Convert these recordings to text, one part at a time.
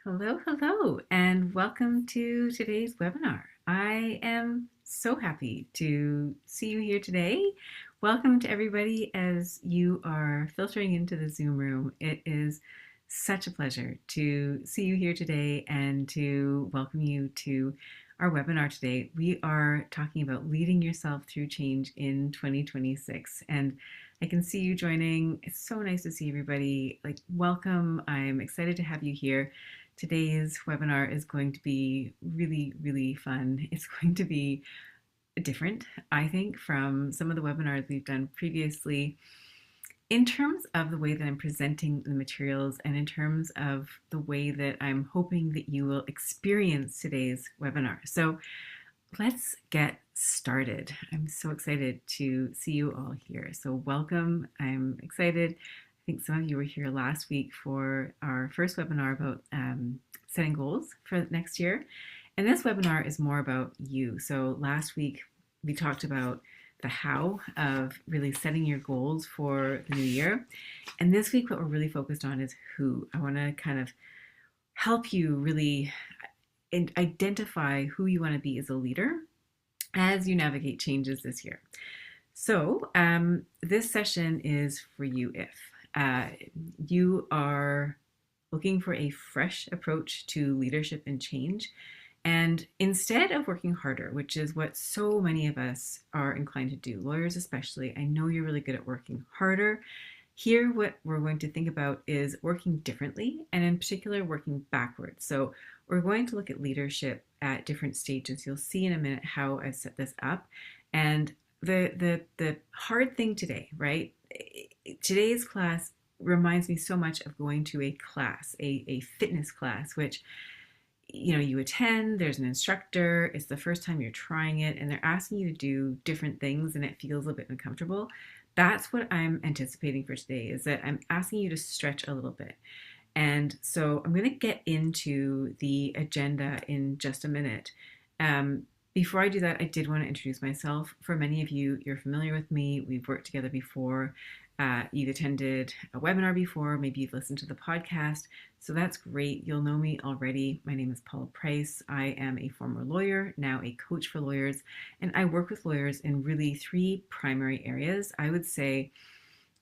Hello, hello, and welcome to today's webinar. I am so happy to see you here today. Welcome to everybody as you are filtering into the Zoom room. It is such a pleasure to see you here today and to welcome you to our webinar today. We are talking about leading yourself through change in 2026, and I can see you joining. It's so nice to see everybody. Welcome. I'm excited to have you here. Today's webinar is going to be really, really fun. It's going to be different, I think, from some of the webinars we've done previously in terms of the way that I'm presenting the materials and in terms of the way that I'm hoping that you will experience today's webinar. So let's get started. I'm so excited to see you all here. So welcome. I'm excited. I think some of you were here last week for our first webinar about setting goals for next year. And this webinar is more about you. So last week we talked about the how of really setting your goals for the new year. And this week what we're really focused on is who. I want to kind of help you really identify who you want to be as a leader as you navigate changes this year. So this session is for you if you are looking for a fresh approach to leadership and change. And instead of working harder, which is what so many of us are inclined to do, lawyers especially, I know you're really good at working harder. Here, what we're going to think about is working differently, and in particular, working backwards. So we're going to look at leadership at different stages. You'll see in a minute how I've set this up. And the hard thing today, right? Today's class reminds me so much of going to a class, a fitness class, which you attend, there's an instructor, it's the first time you're trying it, and they're asking you to do different things and it feels a bit uncomfortable. That's what I'm anticipating for today, is that I'm asking you to stretch a little bit. And so I'm going to get into the agenda in just a minute. Before I do that, I did want to introduce myself. For many of you, you're familiar with me. We've worked together before. You've attended a webinar before. Maybe you've listened to the podcast. So that's great. You'll know me already. My name is Paula Price. I am a former lawyer, now a coach for lawyers. And I work with lawyers in really three primary areas. I would say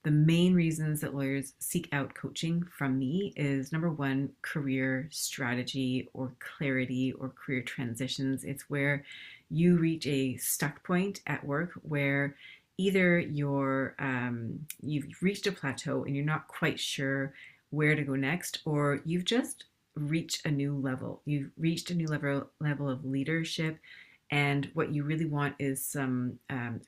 the main reasons that lawyers seek out coaching from me is, number one, career strategy or clarity or career transitions. It's where you reach a stuck point at work where either you've reached a plateau and you're not quite sure where to go next, or you've just reached a new level. You've reached a new level of leadership, and what you really want is some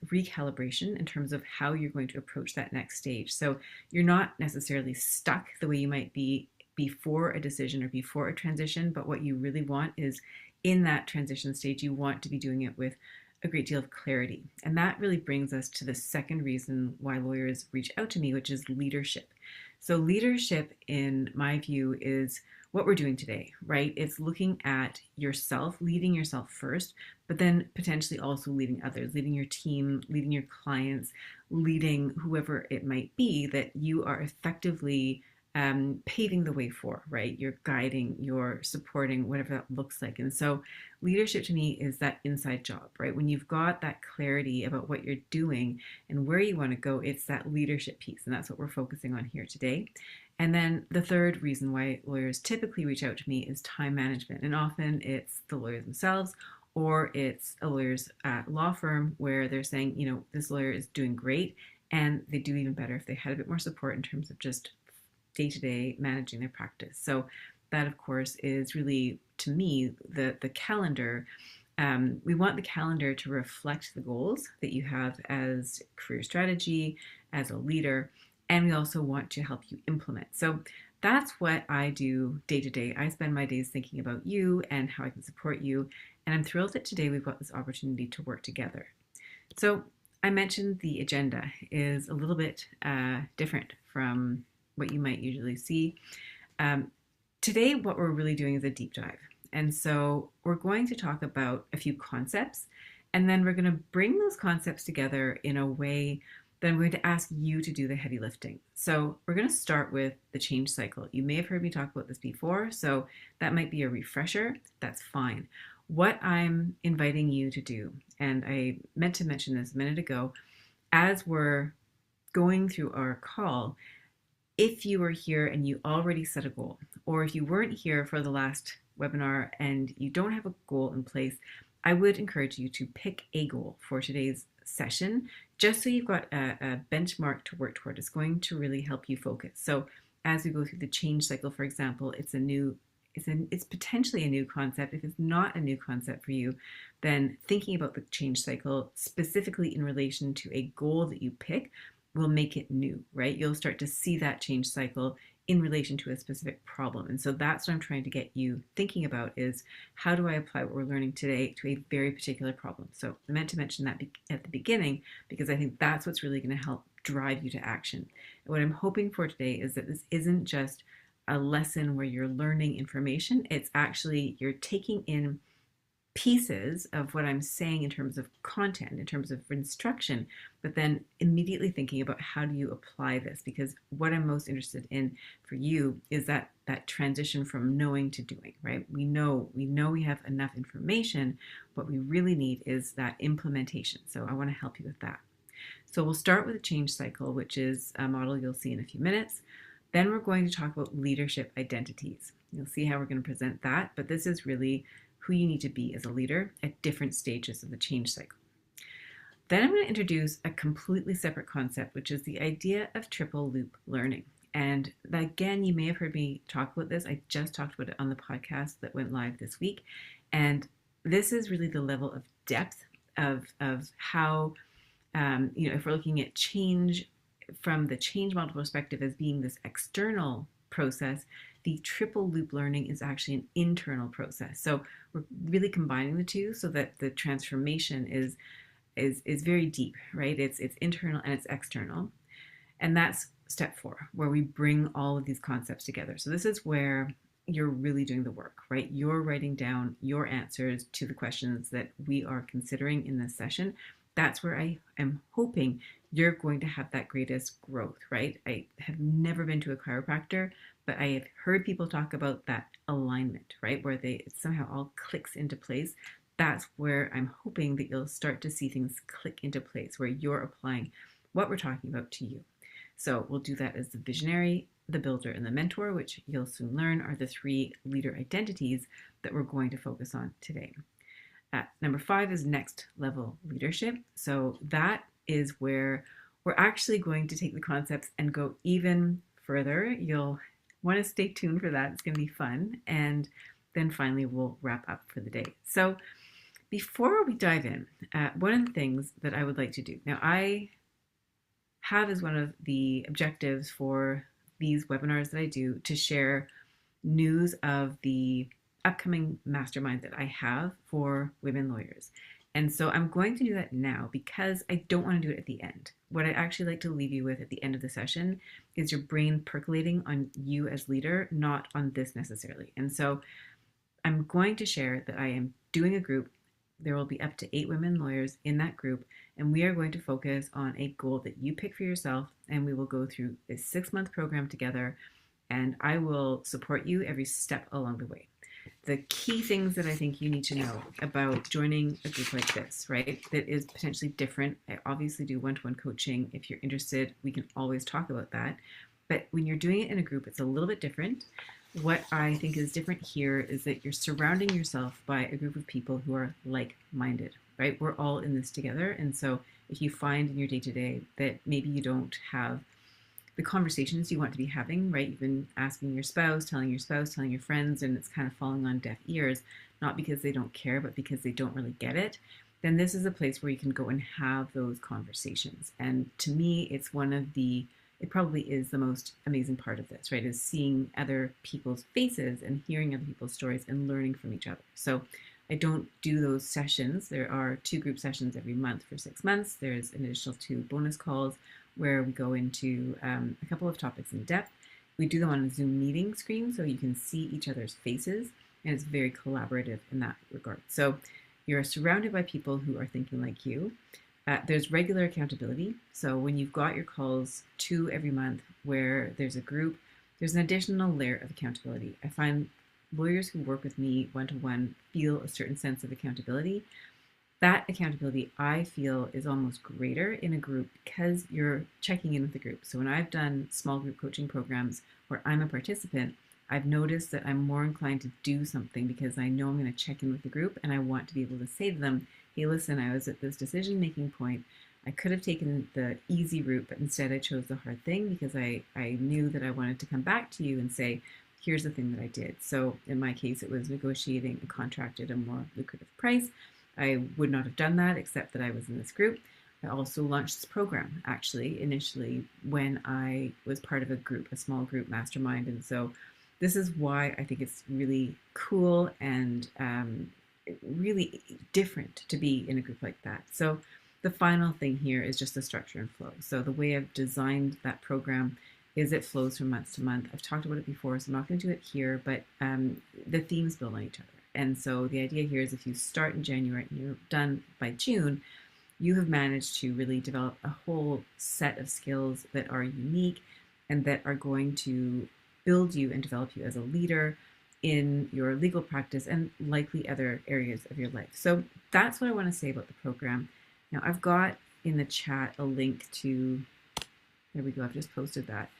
recalibration in terms of how you're going to approach that next stage. So you're not necessarily stuck the way you might be before a decision or before a transition, but what you really want is in that transition stage, you want to be doing it with a great deal of clarity. And that really brings us to the second reason why lawyers reach out to me, which is leadership. So leadership, in my view, is what we're doing today, right? It's looking at yourself, leading yourself first, but then potentially also leading others, leading your team, leading your clients, leading whoever it might be that you are effectively paving the way for, right? You're guiding, you're supporting, whatever that looks like. And so leadership to me is that inside job, right? When you've got that clarity about what you're doing and where you want to go, it's that leadership piece. And that's what we're focusing on here today. And then the third reason why lawyers typically reach out to me is time management. And often it's the lawyers themselves, or it's a lawyer's law firm where they're saying, this lawyer is doing great, and they do even better if they had a bit more support in terms of just day-to-day managing their practice. So that, of course, is really, to me, the calendar. We want the calendar to reflect the goals that you have as career strategy, as a leader, and we also want to help you implement. So that's what I do day to day. I spend my days thinking about you and how I can support you, and I'm thrilled that today we've got this opportunity to work together. So I mentioned the agenda is a little bit different from what you might usually see. Today, what we're really doing is a deep dive. And so we're going to talk about a few concepts, and then we're going to bring those concepts together in a way Then I'm going to ask you to do the heavy lifting. So we're going to start with the change cycle. You may have heard me talk about this before, so that might be a refresher. That's fine. What I'm inviting you to do, and I meant to mention this a minute ago, as we're going through our call, if you were here and you already set a goal, or if you weren't here for the last webinar and you don't have a goal in place, I would encourage you to pick a goal for today's session, just so you've got a benchmark to work toward. It's going to really help you focus. So as we go through the change cycle, for example, it's potentially a new concept. If it's not a new concept for you, then thinking about the change cycle specifically in relation to a goal that you pick will make it new, right? You'll start to see that change cycle in relation to a specific problem. And so that's what I'm trying to get you thinking about, is how do I apply what we're learning today to a very particular problem? So I meant to mention that at the beginning, because I think that's what's really going to help drive you to action. And what I'm hoping for today is that this isn't just a lesson where you're learning information. It's actually, you're taking in pieces of what I'm saying in terms of content, in terms of instruction, but then immediately thinking about how do you apply this? Because what I'm most interested in for you is that transition from knowing to doing, right? We know we have enough information. What we really need is that implementation. So I want to help you with that. So we'll start with a change cycle, which is a model you'll see in a few minutes. Then we're going to talk about leadership identities. You'll see how we're going to present that, but this is really who you need to be as a leader at different stages of the change cycle. Then I'm going to introduce a completely separate concept, which is the idea of triple loop learning. And again, you may have heard me talk about this. I just talked about it on the podcast that went live this week. And this is really the level of depth of how, if we're looking at change from the change model perspective as being this external process, the triple loop learning is actually an internal process. So we're really combining the two so that the transformation is very deep, right? It's internal and it's external. And that's step 4, where we bring all of these concepts together. So this is where you're really doing the work, right? You're writing down your answers to the questions that we are considering in this session. That's where I am hoping you're going to have that greatest growth, right? I have never been to a chiropractor, but I have heard people talk about that alignment, right? Where it somehow all clicks into place. That's where I'm hoping that you'll start to see things click into place, where you're applying what we're talking about to you. So we'll do that as the visionary, the builder, and the mentor, which you'll soon learn are the 3 leader identities that we're going to focus on today. Number 5 is next level leadership. So that is where we're actually going to take the concepts and go even further. You'll want to stay tuned for that. It's going to be fun. And then finally, we'll wrap up for the day. So before we dive in, one of the things that I would like to do, now I have as one of the objectives for these webinars that I do to share news of the upcoming mastermind that I have for women lawyers. And so I'm going to do that now because I don't want to do it at the end. What I'd actually like to leave you with at the end of the session is your brain percolating on you as leader, not on this necessarily. And so I'm going to share that I am doing a group. There will be up to 8 women lawyers in that group, and we are going to focus on a goal that you pick for yourself, and we will go through a 6-month program together, and I will support you every step along the way. The key things that I think you need to know about joining a group like this, right, that is potentially different. I obviously do one-to-one coaching. If you're interested, we can always talk about that. But when you're doing it in a group, it's a little bit different. What I think is different here is that you're surrounding yourself by a group of people who are like-minded, right? We're all in this together. And so if you find in your day-to-day that maybe you don't have the conversations you want to be having, right? You've been asking your spouse, telling your friends, and it's kind of falling on deaf ears, not because they don't care, but because they don't really get it. Then this is a place where you can go and have those conversations. And to me, it's it probably is the most amazing part of this, right? Is seeing other people's faces and hearing other people's stories and learning from each other. So I don't do those sessions. There are 2 group sessions every month for 6 months. There's an additional 2 bonus calls where we go into a couple of topics in depth. We do them on a Zoom meeting screen so you can see each other's faces, and it's very collaborative in that regard. So you're surrounded by people who are thinking like you. There's regular accountability. So when you've got your calls 2 every month where there's a group, there's an additional layer of accountability. I find lawyers who work with me one to one feel a certain sense of accountability. That accountability I feel is almost greater in a group because you're checking in with the group. So when I've done small group coaching programs where I'm a participant, I've noticed that I'm more inclined to do something because I know I'm going to check in with the group and I want to be able to say to them, hey, listen, I was at this decision making point. I could have taken the easy route, but instead I chose the hard thing because I knew that I wanted to come back to you and say, here's the thing that I did. So in my case, it was negotiating a contract at a more lucrative price. I would not have done that except that I was in this group. I also launched this program actually initially when I was part of a group, a small group mastermind. And so this is why I think it's really cool and really different to be in a group like that. So the final thing here is just the structure and flow. So the way I've designed that program is it flows from month to month. I've talked about it before, so I'm not going to do it here, but the themes build on each other. And so the idea here is if you start in January and you're done by June, you have managed to really develop a whole set of skills that are unique and that are going to build you and develop you as a leader in your legal practice and likely other areas of your life. So that's what I want to say about the program. Now I've got in the chat a link to, there we go, I've just posted that,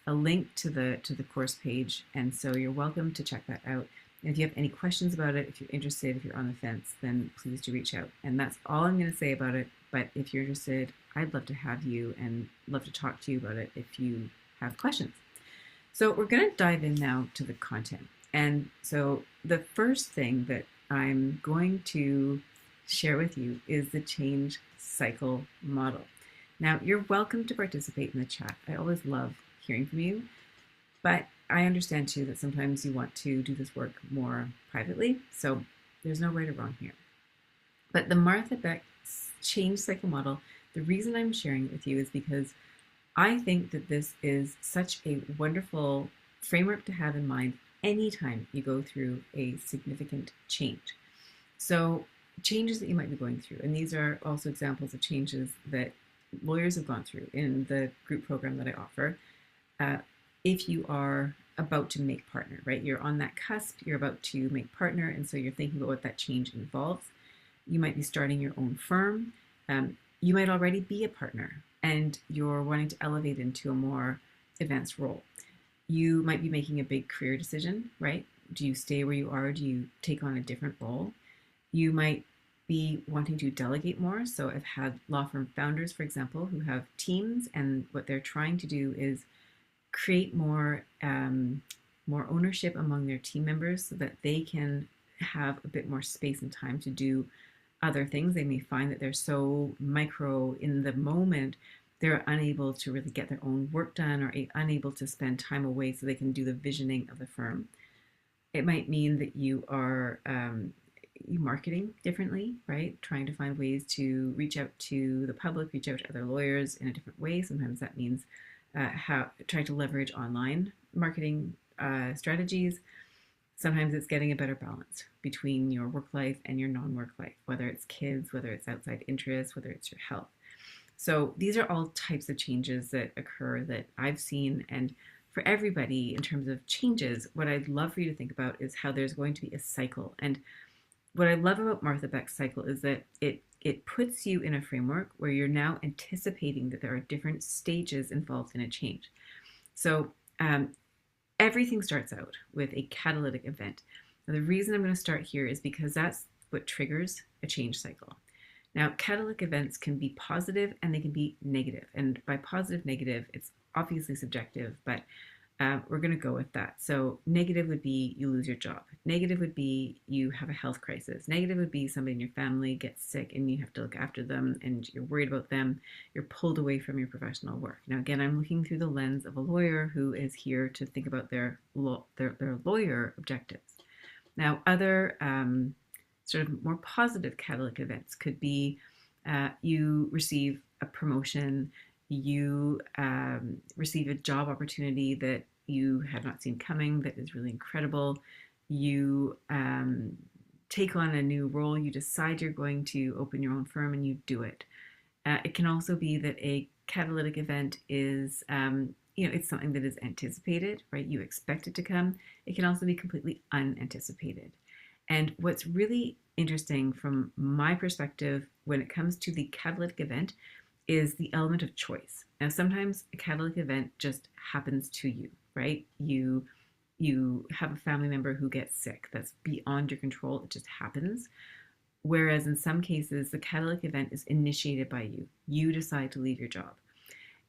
a link to the course page, and so you're welcome to check that out. And if you have any questions about it, if you're interested, if you're on the fence, then please do reach out. And that's all I'm going to say about it. But if you're interested, I'd love to have you and love to talk to you about it if you have questions. So we're going to dive in now to the content. And so the first thing that I'm going to share with you is the change cycle model. Now, you're welcome to participate in the chat. I always love hearing from you, but I understand too that sometimes you want to do this work more privately, so there's no right or wrong here. But the Martha Beck change cycle model, the reason I'm sharing it with you is because I think that this is such a wonderful framework to have in mind anytime you go through a significant change. So changes that you might be going through, and these are also examples of changes that lawyers have gone through in the group program that I offer. If you are about to make partner, right? You're on that cusp, you're about to make partner, and so you're thinking about what that change involves. You might be starting your own firm. You might already be a partner and you're wanting to elevate into a more advanced role. You might be making a big career decision, right? Do you stay where you are? Do you take on a different role? You might be wanting to delegate more. So I've had law firm founders, for example, who have teams, and what they're trying to do is create more ownership among their team members so that they can have a bit more space and time to do other things. They may find that they're so micro in the moment, they're unable to really get their own work done or unable to spend time away so they can do the visioning of the firm. It might mean that you are marketing differently, right? Trying to find ways to reach out to the public, reach out to other lawyers in a different way. Sometimes that means trying to leverage online marketing strategies. Sometimes it's getting a better balance between your work life and your non-work life, whether it's kids, whether it's outside interests, whether it's your health. So these are all types of changes that occur that I've seen. And for everybody, in terms of changes, what I'd love for you to think about is how there's going to be a cycle. And what I love about Martha Beck's cycle is that it puts you in a framework where you're now anticipating that there are different stages involved in a change. So everything starts out with a catalytic event. Now, the reason I'm going to start here is because that's what triggers a change cycle. Now, catalytic events can be positive and they can be negative. And by positive, negative, it's obviously subjective, but we're going to go with that. So negative would be you lose your job. Negative would be you have a health crisis. Negative would be somebody in your family gets sick and you have to look after them and you're worried about them. You're pulled away from your professional work. Now, again, I'm looking through the lens of a lawyer who is here to think about their lawyer objectives. Now, other sort of more positive catalytic events could be you receive a promotion, you receive a job opportunity that you had not seen coming that is really incredible. You take on a new role, you decide you're going to open your own firm and you do it. It can also be that a catalytic event is, it's something that is anticipated, right? You expect it to come. It can also be completely unanticipated. And what's really interesting from my perspective when it comes to the catalytic event is the element of choice. Now, sometimes a catalytic event just happens to you, right? You have a family member who gets sick. That's beyond your control. It just happens. Whereas in some cases, the catalytic event is initiated by you. You decide to leave your job.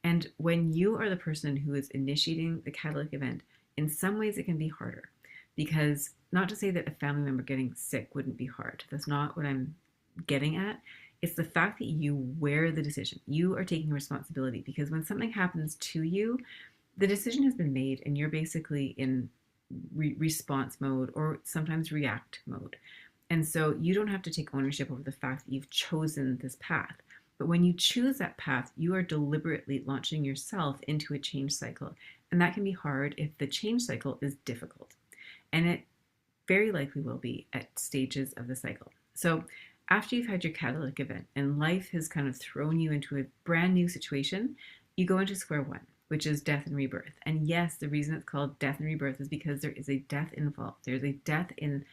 And when you are the person who is initiating the catalytic event, in some ways it can be harder. Because not to say that a family member getting sick wouldn't be hard. That's not what I'm getting at. It's the fact that you wear the decision. You are taking responsibility because when something happens to you, the decision has been made and you're basically in response mode or sometimes react mode. And so you don't have to take ownership over the fact that you've chosen this path. But when you choose that path, you are deliberately launching yourself into a change cycle. And that can be hard if the change cycle is difficult. And it very likely will be at stages of the cycle. So after you've had your catalytic event and life has kind of thrown you into a brand new situation, you go into square one, which is death and rebirth. And yes, the reason it's called death and rebirth is because there is a death involved. There's a death in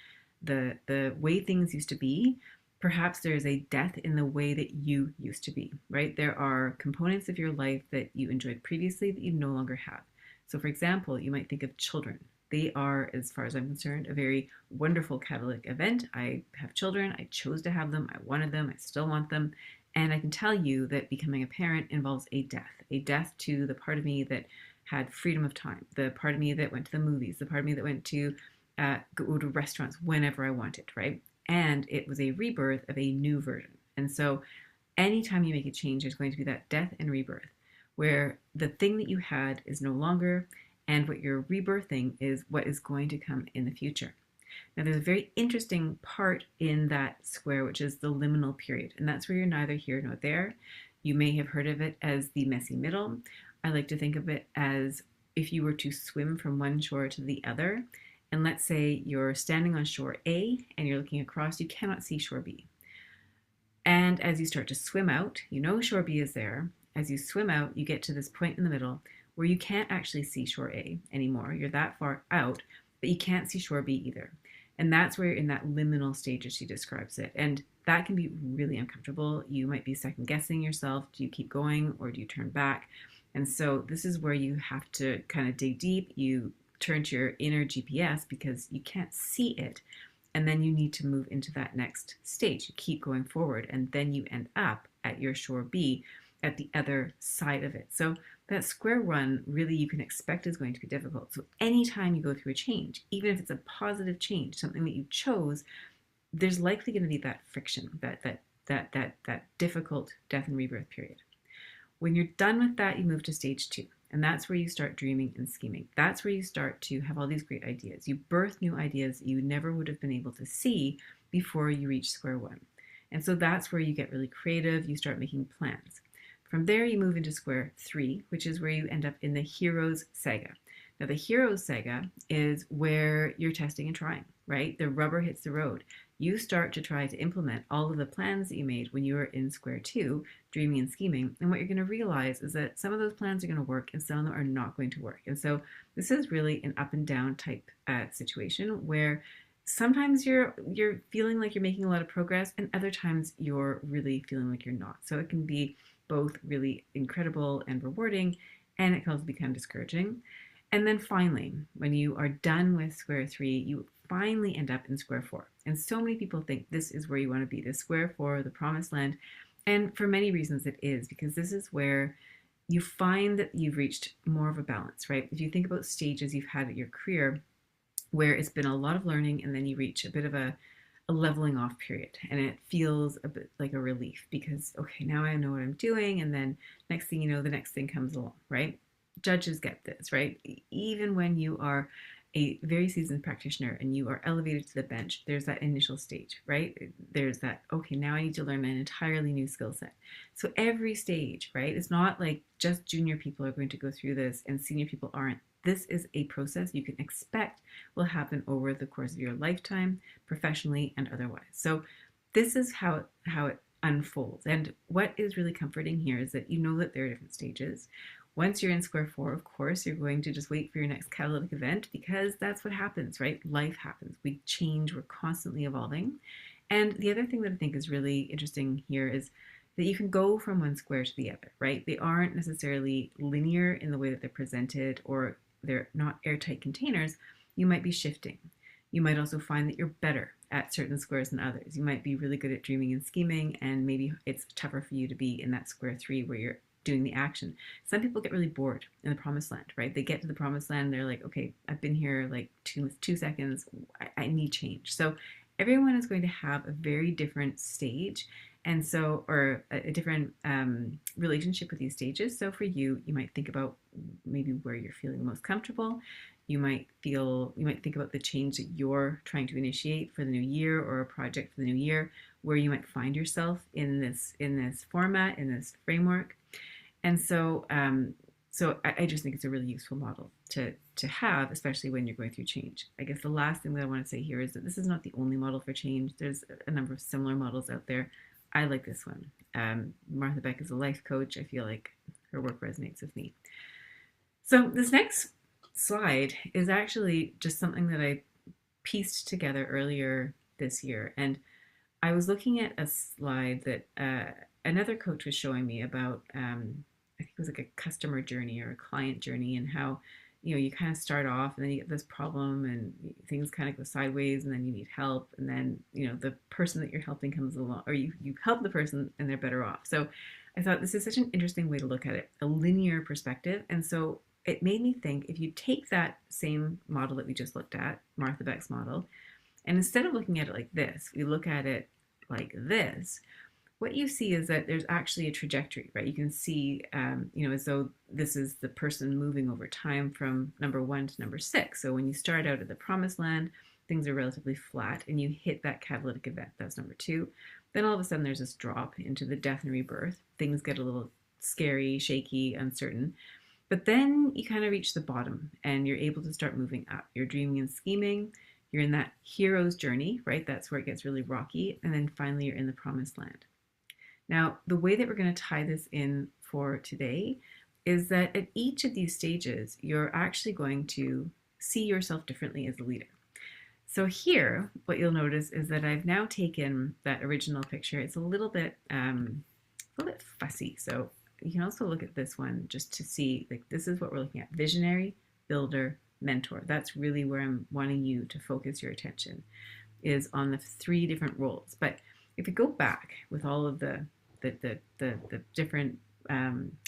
the way things used to be. Perhaps there is a death in the way that you used to be, right? There are components of your life that you enjoyed previously that you no longer have. So, for example, you might think of children. They are, as far as I'm concerned, a very wonderful catalytic event. I have children. I chose to have them. I wanted them. I still want them. And I can tell you that becoming a parent involves a death to the part of me that had freedom of time, the part of me that went to the movies, the part of me that went to go to restaurants whenever I wanted, right? And it was a rebirth of a new version. And so anytime you make a change, there's going to be that death and rebirth where the thing that you had is no longer, and what you're rebirthing is what is going to come in the future. Now, there's a very interesting part in that square, which is the liminal period, and that's where you're neither here nor there. You may have heard of it as the messy middle. I like to think of it as if you were to swim from one shore to the other, and let's say you're standing on shore A and you're looking across, you cannot see shore B. And as you start to swim out, you know shore B is there. As you swim out, you get to this point in the middle where you can't actually see shore A anymore. You're that far out, but you can't see shore B either. And that's where you're in that liminal stage as she describes it. And that can be really uncomfortable. You might be second guessing yourself. Do you keep going or do you turn back? And so this is where you have to kind of dig deep. You turn to your inner GPS because you can't see it. And then you need to move into that next stage. You keep going forward and then you end up at your shore B at the other side of it. So that square one really you can expect is going to be difficult. So anytime you go through a change, even if it's a positive change, something that you chose, there's likely going to be that friction, that difficult death and rebirth period. When you're done with that, you move to stage two. And that's where you start dreaming and scheming. That's where you start to have all these great ideas. You birth new ideas that you never would have been able to see before you reach square one. And so that's where you get really creative. You start making plans. From there, you move into square three, which is where you end up in the hero's saga. Now, the hero's saga is where you're testing and trying, right? The rubber hits the road. You start to try to implement all of the plans that you made when you were in square two, dreaming and scheming. And what you're going to realize is that some of those plans are going to work and some of them are not going to work. And so this is really an up and down type situation where sometimes you're feeling like you're making a lot of progress and other times you're really feeling like you're not. So it can be both really incredible and rewarding, and it can also be kind of discouraging. And then finally, when you are done with square three, you finally end up in square four. And so many people think this is where you want to be, the square four, the promised land. And for many reasons it is, because this is where you find that you've reached more of a balance, right? If you think about stages you've had at your career where it's been a lot of learning and then you reach a bit of a leveling off period and it feels a bit like a relief because, okay, now I know what I'm doing. And then next thing you know, the next thing comes along, right? Judges get this, right? Even when you are a very seasoned practitioner and you are elevated to the bench, there's that initial stage, right? There's that, okay, now I need to learn an entirely new skill set. So every stage, right? It's not like just junior people are going to go through this and senior people aren't. This is a process you can expect will happen over the course of your lifetime, professionally and otherwise. So this is how it unfolds. And what is really comforting here is that you know that there are different stages. Once you're in square four, of course, you're going to just wait for your next catalytic event because that's what happens, right? Life happens. We change. We're constantly evolving. And the other thing that I think is really interesting here is that you can go from one square to the other, right? They aren't necessarily linear in the way that they're presented, or they're not airtight containers. You might be shifting. You might also find that you're better at certain squares than others. You might be really good at dreaming and scheming, and maybe it's tougher for you to be in that square three where you're doing the action. Some people get really bored in the promised land, right? They get to the promised land, they're like, okay, I've been here like two seconds. I need change. So everyone is going to have a very different stage, and so, or a different relationship with these stages. So for you, you might think about maybe where you're feeling the most comfortable. You might think about the change that you're trying to initiate for the new year, or a project for the new year, where you might find yourself in this format, in this framework. And so, I just think it's a really useful model to have, especially when you're going through change. I guess the last thing that I want to say here is that this is not the only model for change. There's a number of similar models out there. I like this one. Martha Beck is a life coach. I feel like her work resonates with me. So this next slide is actually just something that I pieced together earlier this year. And I was looking at a slide that another coach was showing me about, I think it was like a customer journey or a client journey, and how, you kind of start off and then you get this problem and things kind of go sideways, and then you need help, and then, the person that you're helping comes along, or you help the person and they're better off. So I thought this is such an interesting way to look at it, a linear perspective. And so it made me think, if you take that same model that we just looked at, Martha Beck's model, and instead of looking at it like this, we look at it like this, what you see is that there's actually a trajectory, right? You can see, as though this is the person moving over time from number 1 to number 6. So when you start out at the promised land, things are relatively flat, and you hit that catalytic event. That's number 2. Then all of a sudden there's this drop into the death and rebirth. Things get a little scary, shaky, uncertain. But then you kind of reach the bottom and you're able to start moving up. You're dreaming and scheming. You're in that hero's journey, right? That's where it gets really rocky. And then finally you're in the promised land. Now, the way that we're going to tie this in for today is that at each of these stages, you're actually going to see yourself differently as a leader. So here, what you'll notice is that I've now taken that original picture. It's a little bit fussy. So you can also look at this one just to see, like, this is what we're looking at: visionary, builder, mentor. That's really where I'm wanting you to focus your attention, is on the 3 different roles. But if you go back with all of the different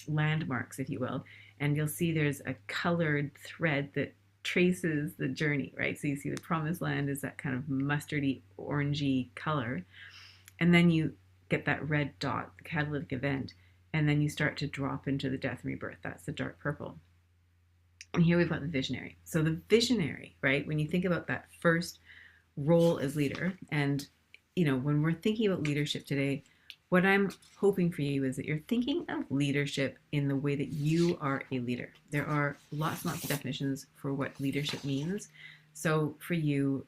landmarks, if you will, and you'll see there's a colored thread that traces the journey, right? So you see the promised land is that kind of mustardy, orangey color, and then you get that red dot, the catalytic event, and then you start to drop into the death and rebirth. That's the dark purple. And here we've got the visionary. So the visionary, right, when you think about that first role as leader, and when we're thinking about leadership today, what I'm hoping for you is that you're thinking of leadership in the way that you are a leader. There are lots and lots of definitions for what leadership means. So for you,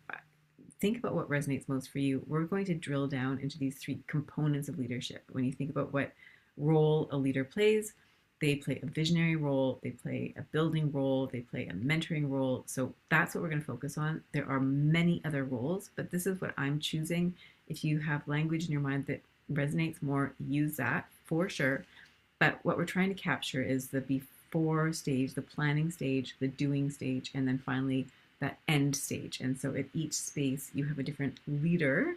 think about what resonates most for you. We're going to drill down into these 3 components of leadership. When you think about what role a leader plays, they play a visionary role, they play a building role, they play a mentoring role. So that's what we're going to focus on. There are many other roles, but this is what I'm choosing. If you have language in your mind that resonates more, use that for sure. But what we're trying to capture is the before stage, the planning stage, the doing stage, and then finally that end stage. And so at each space, you have a different leader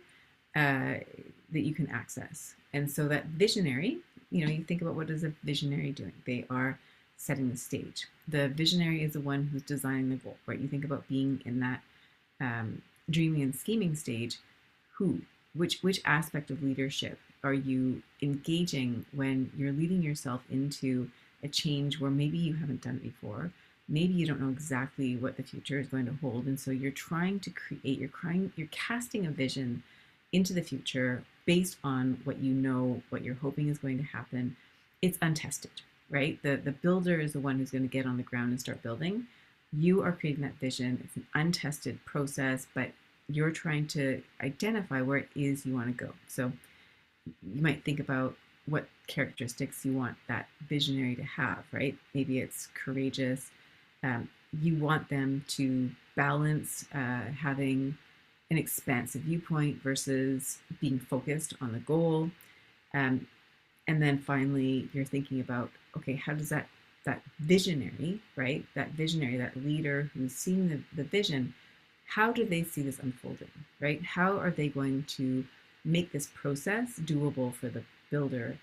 that you can access. And so that visionary, you think about, what is a visionary doing? They are setting the stage. The visionary is the one who's designing the goal, right? You think about being in that dreaming and scheming stage. Which aspect of leadership are you engaging when you're leading yourself into a change where maybe you haven't done it before? Maybe you don't know exactly what the future is going to hold. And so you're trying to create, you're casting a vision into the future based on what you know, what you're hoping is going to happen. It's untested, right? The builder is the one who's going to get on the ground and start building. You are creating that vision. It's an untested process, but you're trying to identify where it is you want to go. So you might think about what characteristics you want that visionary to have, right? Maybe it's courageous. Um, you want them to balance having an expansive viewpoint versus being focused on the goal. Um, and then finally, you're thinking about, okay, how does that visionary, right? That visionary, that leader who's seeing the vision, how do they see this unfolding, right? How are they going to make this process doable for the builder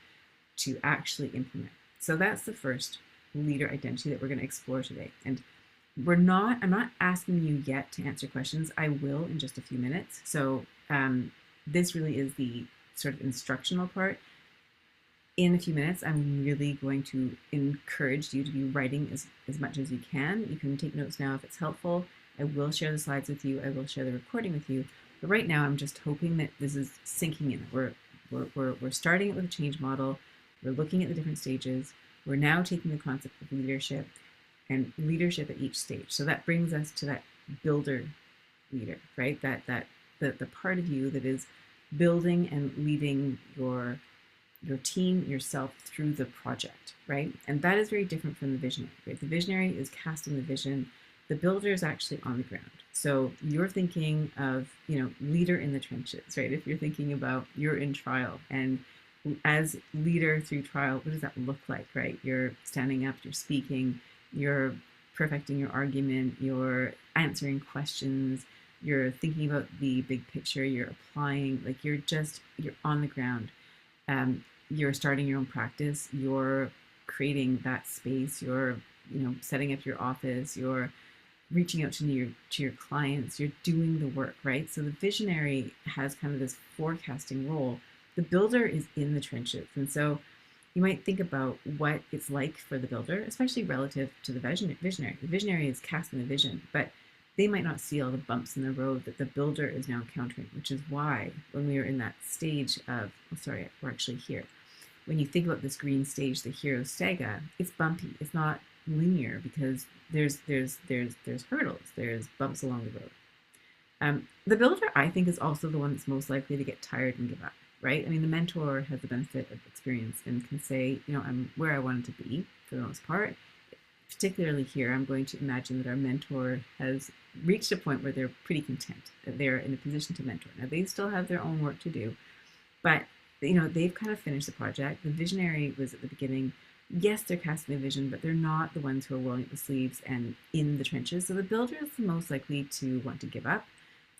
to actually implement? So that's the first leader identity that we're going to explore today. And I'm not asking you yet to answer questions. I will in just a few minutes. So this really is the sort of instructional part. In a few minutes, I'm really going to encourage you to be writing as much as you can. You can take notes now if it's helpful. I will share the slides with you. I will share the recording with you. But right now, I'm just hoping that this is sinking in. We're starting it with a change model. We're looking at the different stages. We're now taking the concept of leadership and leadership at each stage. So that brings us to that builder leader, right? The part of you that is building and leading your team, yourself through the project, right? And that is very different from the visionary, right? The visionary is casting the vision. The builder is actually on the ground. So you're thinking of, leader in the trenches, right? If you're thinking about you're in trial and as leader through trial, what does that look like, right? You're standing up, you're speaking, you're perfecting your argument, you're answering questions, you're thinking about the big picture, you're applying, like you're on the ground. You're starting your own practice, you're creating that space, you're setting up your office, you're reaching out to your clients, you're doing the work, right? So the visionary has kind of this forecasting role. The builder is in the trenches. And so you might think about what it's like for the builder, especially relative to the visionary. The visionary is casting the vision, but they might not see all the bumps in the road that the builder is now encountering, which is why when we are in that stage of, we're actually here. When you think about this green stage, the hero saga, it's bumpy. It's not linear because there's hurdles, there's bumps along the road. The builder, I think, is also the one that's most likely to get tired and give up, right? I mean, the mentor has the benefit of experience and can say, I'm where I wanted to be for the most part. Particularly here, I'm going to imagine that our mentor has reached a point where they're pretty content, that they're in a position to mentor. Now, they still have their own work to do, but they've kind of finished the project. The visionary was at the beginning. Yes, they're casting the vision, but they're not the ones who are rolling up the sleeves and in the trenches. So the builder is the most likely to want to give up,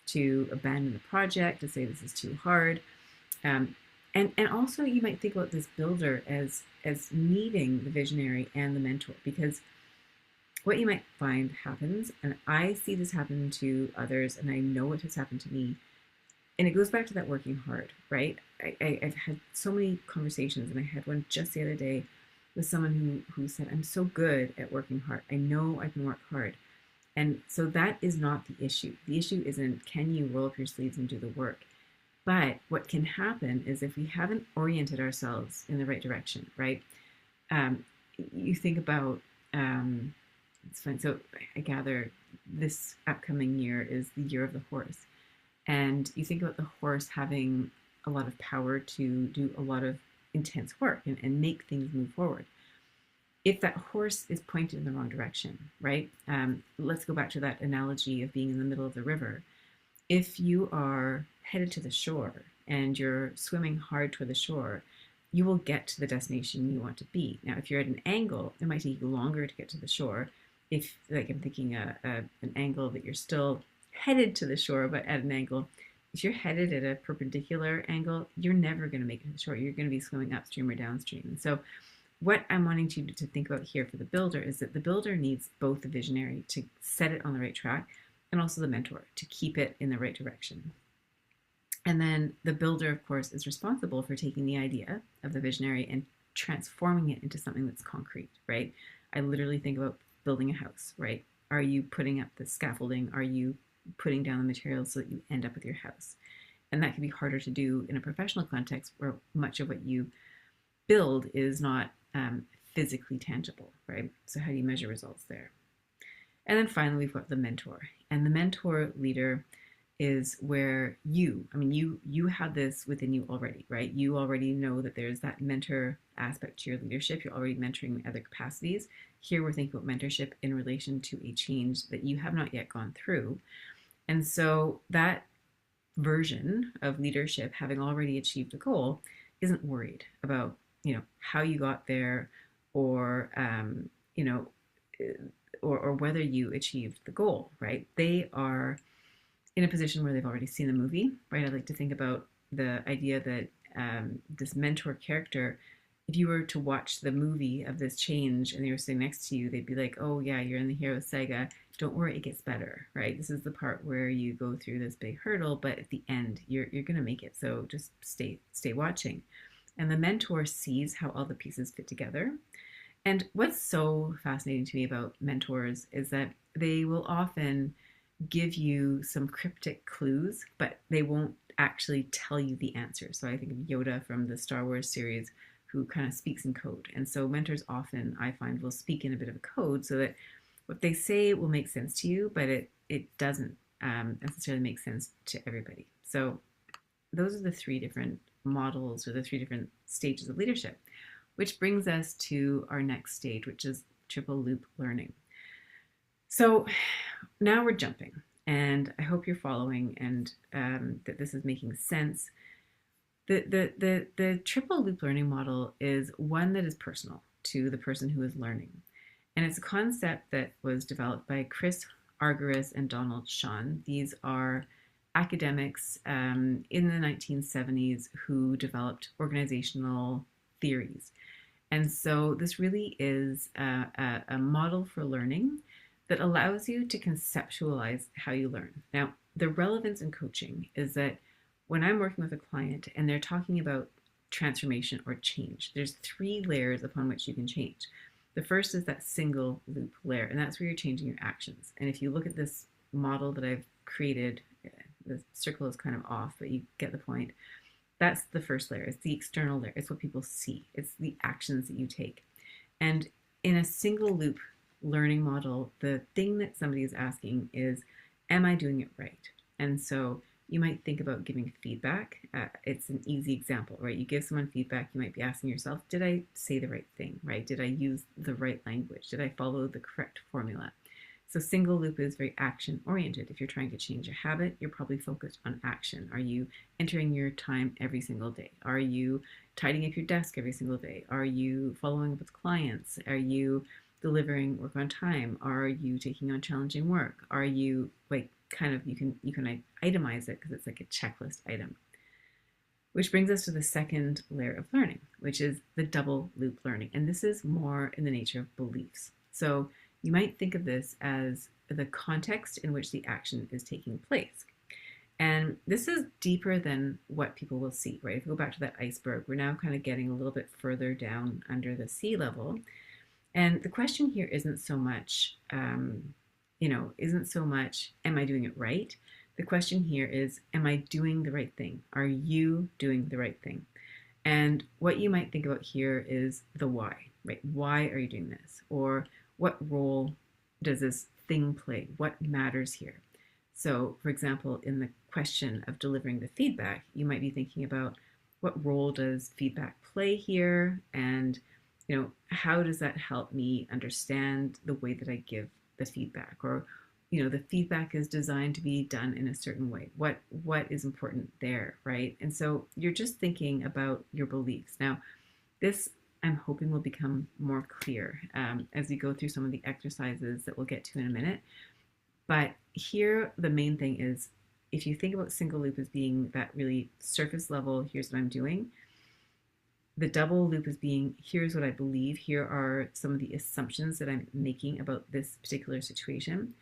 to abandon the project, to say this is too hard. And also you might think about this builder as needing the visionary and the mentor, because what you might find happens, and I see this happen to others, and I know it has happened to me, and it goes back to that working hard, right? I've had so many conversations, and I had one just the other day with someone who said, I'm so good at working hard. I know I can work hard. And so that is not the issue. The issue isn't, can you roll up your sleeves and do the work? But what can happen is if we haven't oriented ourselves in the right direction, right? You think about, it's fun. So I gather this upcoming year is the year of the horse. And you think about the horse having a lot of power to do a lot of intense work and make things move forward. If that horse is pointed in the wrong direction, right? Let's go back to that analogy of being in the middle of the river. If you are headed to the shore and you're swimming hard toward the shore, you will get to the destination you want to be. Now, if you're at an angle, it might take you longer to get to the shore. If, like, I'm thinking an angle that you're still headed to the shore, but at an angle, if you're headed at a perpendicular angle, you're never going to make it to the shore. You're going to be swimming upstream or downstream. And so what I'm wanting you to think about here for the builder is that the builder needs both the visionary to set it on the right track and also the mentor to keep it in the right direction. And then the builder, of course, is responsible for taking the idea of the visionary and transforming it into something that's concrete, right? I literally think about building a house, right? Are you putting up the scaffolding? Are you putting down the materials so that you end up with your house? And that can be harder to do in a professional context where much of what you build is not physically tangible, right? So how do you measure results there? And then finally, we've got the mentor. And the mentor leader is where you have this within you already, right? You already know that there's that mentor aspect to your leadership. You're already mentoring in other capacities. Here we're thinking about mentorship in relation to a change that you have not yet gone through. And so that version of leadership, having already achieved a goal, isn't worried about, how you got there, or you know or whether you achieved the goal, right? They are in a position where they've already seen the movie, right? I like to think about the idea that this mentor character, if you were to watch the movie of this change and they were sitting next to you, they'd be like, oh, yeah, you're in the hero saga. Don't worry, it gets better, right? This is the part where you go through this big hurdle, but at the end, you're going to make it. So just stay watching. And the mentor sees how all the pieces fit together. And what's so fascinating to me about mentors is that they will often give you some cryptic clues, but they won't actually tell you the answer. So I think of Yoda from the Star Wars series, who kind of speaks in code. And so mentors often, I find, will speak in a bit of a code so that what they say will make sense to you, but it doesn't necessarily make sense to everybody. So those are the three different models, or the three different stages of leadership, which brings us to our next stage, which is triple loop learning. So now we're jumping, and I hope you're following, and that this is making sense. The triple loop learning model is one that is personal to the person who is learning. And it's a concept that was developed by Chris Argyris and Donald Shun. These are academics in the 1970s who developed organizational theories. And so this really is a model for learning that allows you to conceptualize how you learn. Now, the relevance in coaching is that when I'm working with a client and they're talking about transformation or change, there's three layers upon which you can change. The first is that single loop layer, and that's where you're changing your actions. And if you look at this model that I've created, the circle is kind of off, but you get the point. That's the first layer. It's the external layer. It's what people see. It's the actions that you take. And in a single loop learning model, the thing that somebody is asking is, am I doing it right? And so you might think about giving feedback. It's an easy example, right? You give someone feedback, you might be asking yourself, did I say the right thing, right? Did I use the right language? Did I follow the correct formula? So single loop is very action oriented. If you're trying to change a habit, you're probably focused on action. Are you entering your time every single day? Are you tidying up your desk every single day? Are you following up with clients? Are you delivering work on time? Are you taking on challenging work? Are you you can itemize it because it's like a checklist item. Which brings us to the second layer of learning, which is the double loop learning. And this is more in the nature of beliefs. So you might think of this as the context in which the action is taking place. And this is deeper than what people will see, right? If we go back to that iceberg, we're now kind of getting a little bit further down under the sea level. And the question here isn't so much, am I doing it right? The question here is, am I doing the right thing? Are you doing the right thing? And what you might think about here is the why, right? Why are you doing this? Or what role does this thing play? What matters here? So, for example, in the question of delivering the feedback, you might be thinking about, what role does feedback play here? And, how does that help me understand the way that I give the feedback? Or, the feedback is designed to be done in a certain way. What is important there, right? And so you're just thinking about your beliefs. Now, this I'm hoping will become more clear as we go through some of the exercises that we'll get to in a minute. But here, the main thing is, if you think about single loop as being that really surface level, here's what I'm doing. The double loop as being, here's what I believe. Here are some of the assumptions that I'm making about this particular situation.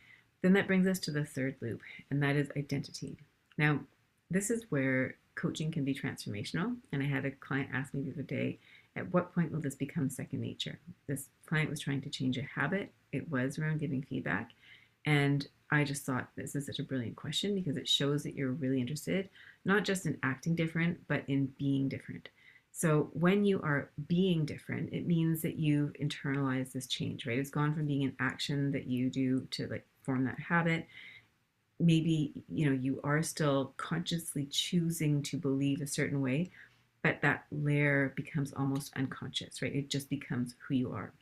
Then that brings us to the third loop, and that is identity. Now, this is where coaching can be transformational. And I had a client ask me the other day, at what point will this become second nature? This client was trying to change a habit. It was around giving feedback. And I just thought, this is such a brilliant question, because it shows that you're really interested, not just in acting different, but in being different. So when you are being different, it means that you've internalized this change, right? It's gone from being an action that you do to form that habit. maybe, you are still consciously choosing to believe a certain way, but that layer becomes almost unconscious, right? It just becomes who you are.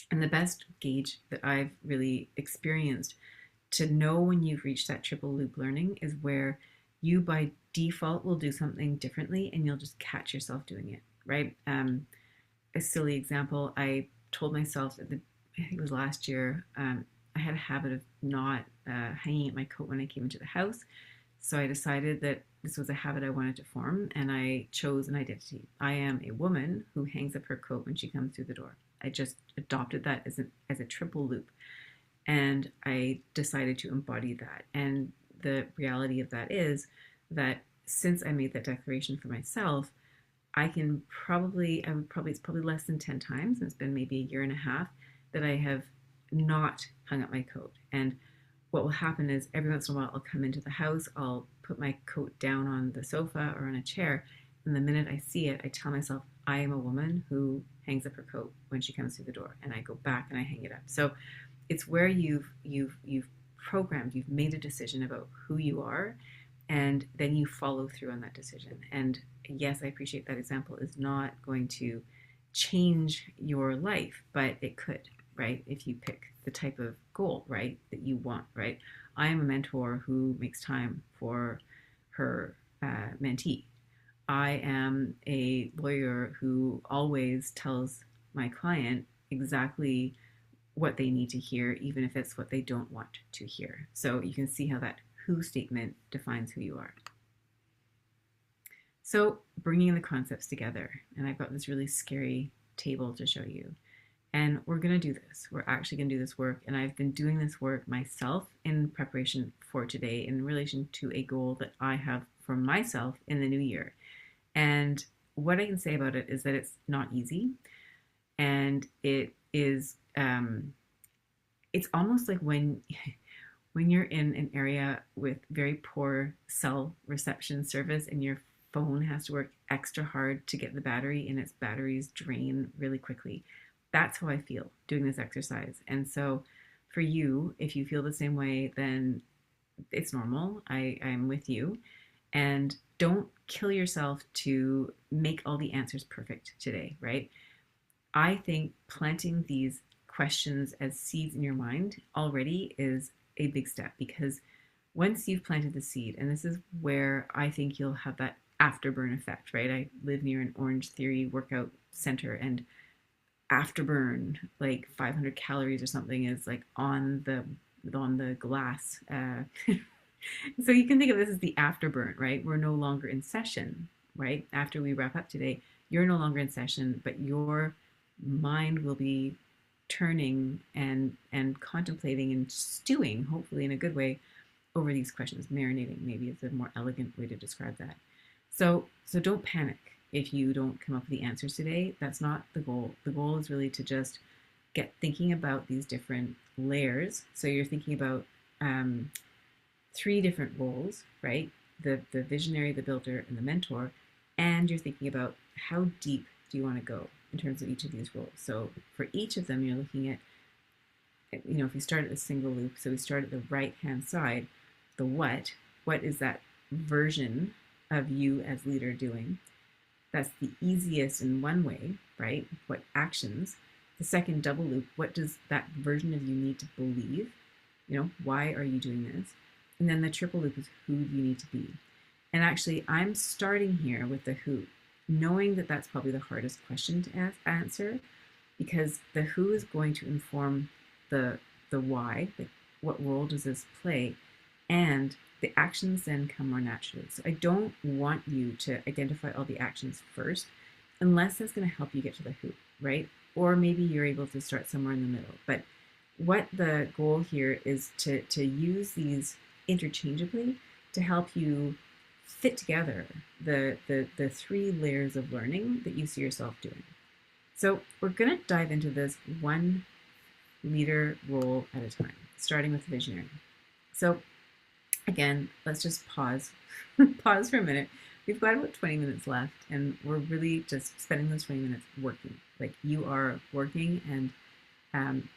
And the best gauge that I've really experienced to know when you've reached that triple loop learning is where you by default will do something differently and you'll just catch yourself doing it, right? A silly example, I told myself at I think it was last year, I had a habit of not hanging up my coat when I came into the house. So I decided that this was a habit I wanted to form, and I chose an identity. I am a woman who hangs up her coat when she comes through the door. I just adopted that as a triple loop, and I decided to embody that. And the reality of that is that since I made that declaration for myself, it's probably less than 10 times, and it's been maybe a year and a half, that I have not hung up my coat. And what will happen is every once in a while I'll come into the house, I'll put my coat down on the sofa or on a chair, and the minute I see it, I tell myself I am a woman who hangs up her coat when she comes through the door, and I go back and I hang it up. So it's where you've programmed, you've made a decision about who you are, and then you follow through on that decision. And yes, I appreciate that example is not going to change your life, but it could, right? If you pick the type of goal, right, that you want, right? I am a mentor who makes time for her mentee. I am a lawyer who always tells my client exactly what they need to hear, even if it's what they don't want to hear. So you can see how that who statement defines who you are. So bringing the concepts together, and I've got this really scary table to show you. And we're going to do this. We're actually going to do this work. And I've been doing this work myself in preparation for today in relation to a goal that I have for myself in the new year. And what I can say about it is that it's not easy. And it is, it's almost like when you're in an area with very poor cell reception service and your phone has to work extra hard to get the battery and its batteries drain really quickly. That's how I feel doing this exercise. And so for you, if you feel the same way, then it's normal. I'm with you. And don't kill yourself to make all the answers perfect today, right? I think planting these questions as seeds in your mind already is a big step, because once you've planted the seed, and this is where I think you'll have that afterburn effect, right? I live near an Orange Theory workout center, and afterburn, like 500 calories or something, is like on the glass. So you can think of this as the afterburn, right? We're no longer in session, right? After we wrap up today, you're no longer in session, but your mind will be turning and contemplating and stewing, hopefully in a good way, over these questions. Marinating maybe is a more elegant way to describe that. So don't panic if you don't come up with the answers today. That's not the goal. The goal is really to just get thinking about these different layers. So you're thinking about 3 different roles, right? The visionary, the builder, and the mentor. And you're thinking about how deep do you want to go in terms of each of these roles. So for each of them, you're looking at, if we start at the single loop, so we start at the right-hand side, the what is that version of you as leader doing? That's the easiest in one way, right? What actions? The second double loop, what does that version of you need to believe? Why are you doing this? And then the triple loop is who do you need to be? And actually, I'm starting here with the who, knowing that that's probably the hardest question to answer, because the who is going to inform the why, like what role does this play, and the actions then come more naturally. So I don't want you to identify all the actions first, unless that's going to help you get to the who, right? Or maybe you're able to start somewhere in the middle. But what the goal here is to use these interchangeably to help you fit together the 3 layers of learning that you see yourself doing. So we're going to dive into this one leader role at a time, starting with visionary. So again, let's just pause for a minute. We've got about 20 minutes left, and we're really just spending those 20 minutes working. Like, you are working, and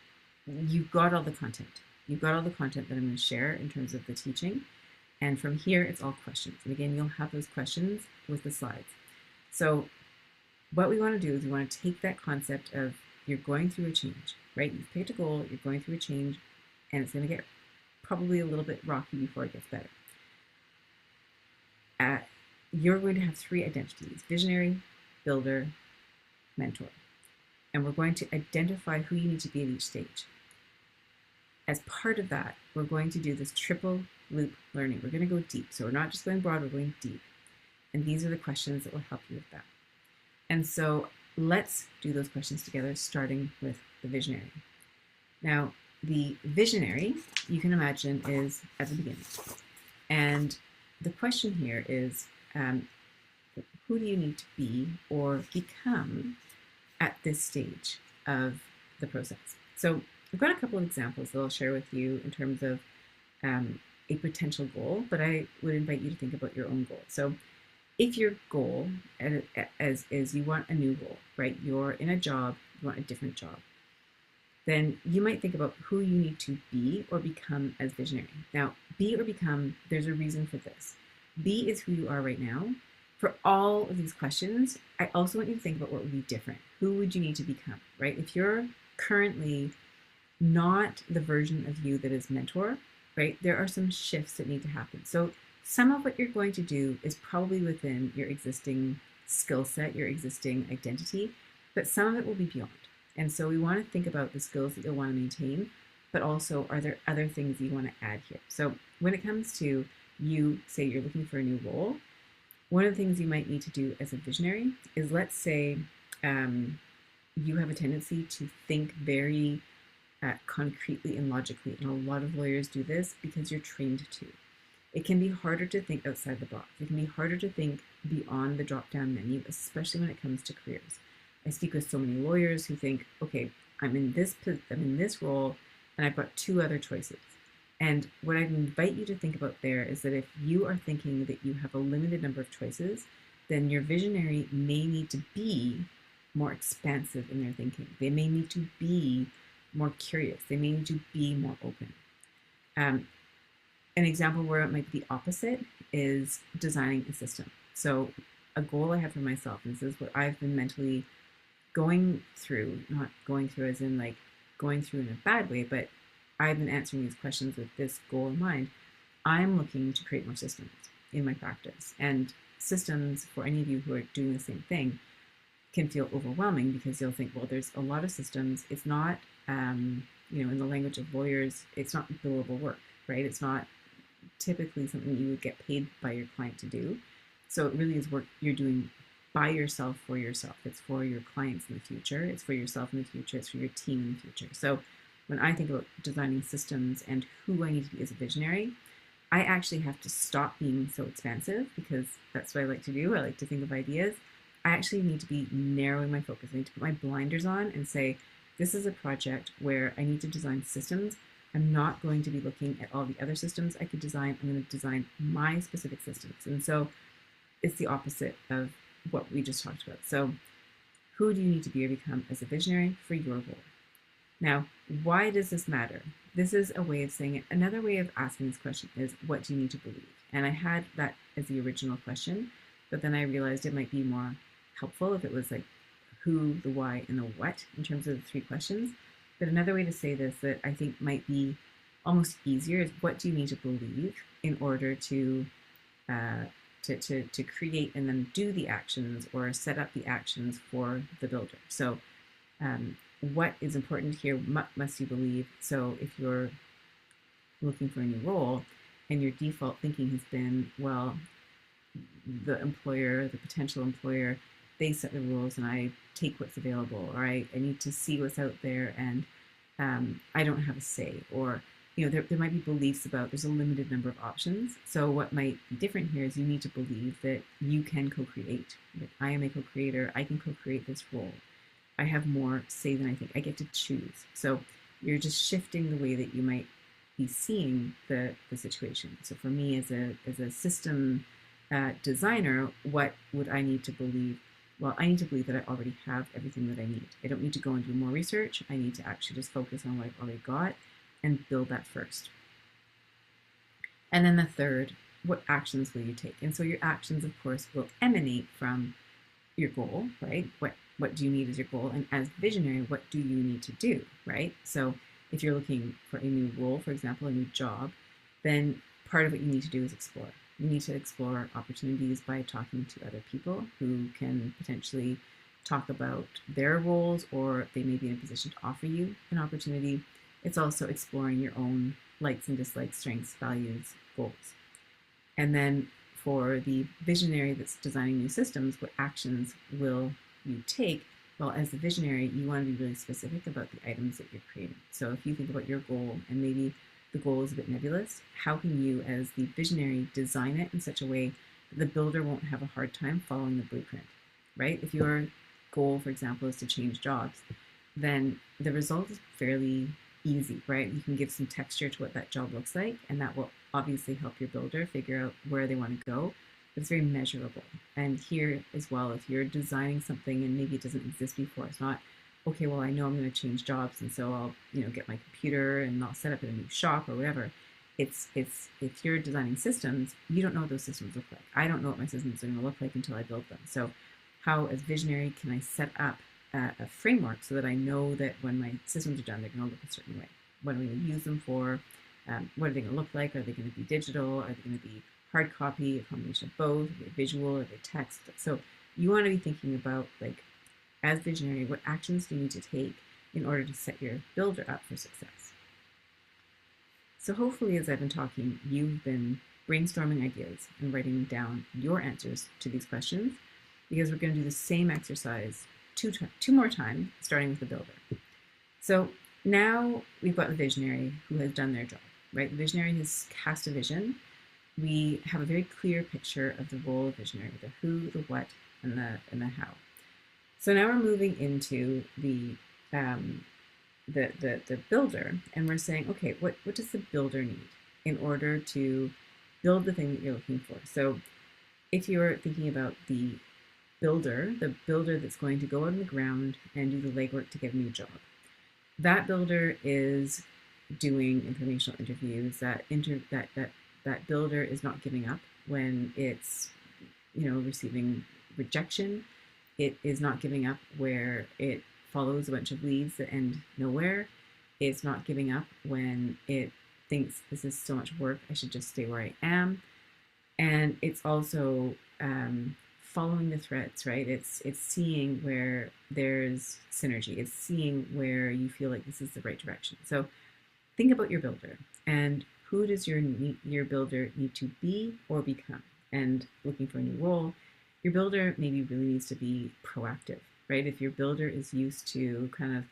you've got all the content. you've got all the content that I'm going to share in terms of the teaching. And from here, it's all questions. And again, you'll have those questions with the slides. So what we want to do is we want to take that concept of you're going through a change, right? You've picked a goal, you're going through a change, and it's going to get probably a little bit rocky before it gets better. You're going to have 3 identities: visionary, builder, mentor. And we're going to identify who you need to be at each stage. As part of that, we're going to do this triple loop learning. We're going to go deep. So we're not just going broad, we're going deep. And these are the questions that will help you with that. And so let's do those questions together, starting with the visionary. Now, the visionary, you can imagine, is at the beginning. And the question here is, who do you need to be or become at this stage of the process? So I've got a couple of examples that I'll share with you in terms of a potential goal, but I would invite you to think about your own goal. So if your goal is you want a new role, right? You're in a job, you want a different job, then you might think about who you need to be or become as visionary. Now, be or become, there's a reason for this. Be is who you are right now. For all of these questions, I also want you to think about what would be different. Who would you need to become, right? If you're currently not the version of you that is mentor, right, there are some shifts that need to happen. So some of what you're going to do is probably within your existing skill set, your existing identity, but some of it will be beyond. And so we want to think about the skills that you'll want to maintain, but also, are there other things you want to add here? So when it comes to you, say you're looking for a new role, one of the things you might need to do as a visionary is, let's say you have a tendency to think very concretely and logically. And a lot of lawyers do this because you're trained to. It can be harder to think outside the box. It can be harder to think beyond the drop-down menu, especially when it comes to careers. I speak with so many lawyers who think, okay, I'm in this role, and I've got 2 other choices. And what I invite you to think about there is that if you are thinking that you have a limited number of choices, then your visionary may need to be more expansive in their thinking. They may need to be more curious. They may need to be more open. An example where it might be the opposite is designing a system. So a goal I have for myself, and this is what I've been mentally going through, not going through as in like going through in a bad way, but I've been answering these questions with this goal in mind. I'm looking to create more systems in my practice. And systems, for any of you who are doing the same thing, can feel overwhelming because you'll think, well, there's a lot of systems. It's not, in the language of lawyers, it's not billable work, right? It's not typically something you would get paid by your client to do. So it really is work you're doing by yourself for yourself. It's for your clients in the future. It's for yourself in the future. It's for your team in the future. So when I think about designing systems and who I need to be as a visionary, I actually have to stop being so expansive, because that's what I like to do. I like to think of ideas. I actually need to be narrowing my focus. I need to put my blinders on and say, this is a project where I need to design systems. I'm not going to be looking at all the other systems I could design. I'm going to design my specific systems. And so it's the opposite of what we just talked about. So who do you need to be or become as a visionary for your goal? Now, why does this matter? This is a way of saying it. Another way of asking this question is, what do you need to believe? And I had that as the original question, but then I realized it might be more helpful if it was like who, the why, and the what in terms of the 3 questions. But another way to say this that I think might be almost easier is, what do you need to believe in order to create and then do the actions or set up the actions for the builder? So what is important here? What must you believe? So if you're looking for a new role and your default thinking has been, well, the employer, the potential employer, they set the rules and I take what's available, or I need to see what's out there, and I don't have a say, or there might be beliefs about there's a limited number of options. So what might be different here is you need to believe that you can co-create. That I am a co-creator. I can co-create this role. I have more say than I think. I get to choose. So you're just shifting the way that you might be seeing the situation. So for me as a system designer, what would I need to believe? Well, I need to believe that I already have everything that I need. I don't need to go and do more research. I need to actually just focus on what I've already got. and build that first. And then the third, what actions will you take? And so your actions, of course, will emanate from your goal, right? What do you need as your goal? And as visionary, what do you need to do, right? So if you're looking for a new role, for example, a new job, then part of what you need to do is explore. You need to explore opportunities by talking to other people who can potentially talk about their roles, or they may be in a position to offer you an opportunity. It's also exploring your own likes and dislikes, strengths, values, goals. And then for the visionary that's designing new systems, what actions will you take? Well, as the visionary, you want to be really specific about the items that you're creating. So if you think about your goal and maybe the goal is a bit nebulous, how can you, as the visionary, design it in such a way that the builder won't have a hard time following the blueprint, right? If your goal, for example, is to change jobs, then the result is fairly easy, right? You can give some texture to what that job looks like, and that will obviously help your builder figure out where they want to go. But it's very measurable. And here as well, if you're designing something and maybe it doesn't exist before, it's not, okay, well, I know I'm going to change jobs, and so I'll, get my computer and I'll set up a new shop or whatever. It's if you're designing systems, you don't know what those systems look like. I don't know what my systems are going to look like until I build them. So how, as visionary, can I set up a framework so that I know that when my systems are done, they're going to look a certain way? What am I going to use them for? What are they going to look like? Are they going to be digital? Are they going to be hard copy, a combination of both? Are they visual? Are they text? So you want to be thinking about, like, as visionary, what actions do you need to take in order to set your builder up for success? So hopefully, as I've been talking, you've been brainstorming ideas and writing down your answers to these questions, because we're going to do the same exercise two more times, starting with the builder. So now we've got the visionary who has done their job, right? The visionary has cast a vision. We have a very clear picture of the role of visionary, the who, the what, and the how. So now we're moving into the builder, and we're saying, okay, what does the builder need in order to build the thing that you're looking for? So if you're thinking about the builder that's going to go out on the ground and do the legwork to get a new job, that builder is doing informational interviews. That builder is not giving up when it's receiving rejection. It is not giving up where it follows a bunch of leads that end nowhere. It's not giving up when it thinks this is so much work, I should just stay where I am. And it's also following the threads, right? It's seeing where there's synergy. It's seeing where you feel like this is the right direction. So think about your builder, and who does your builder need to be or become? And looking for a new role, your builder maybe really needs to be proactive, right? If your builder is used to kind of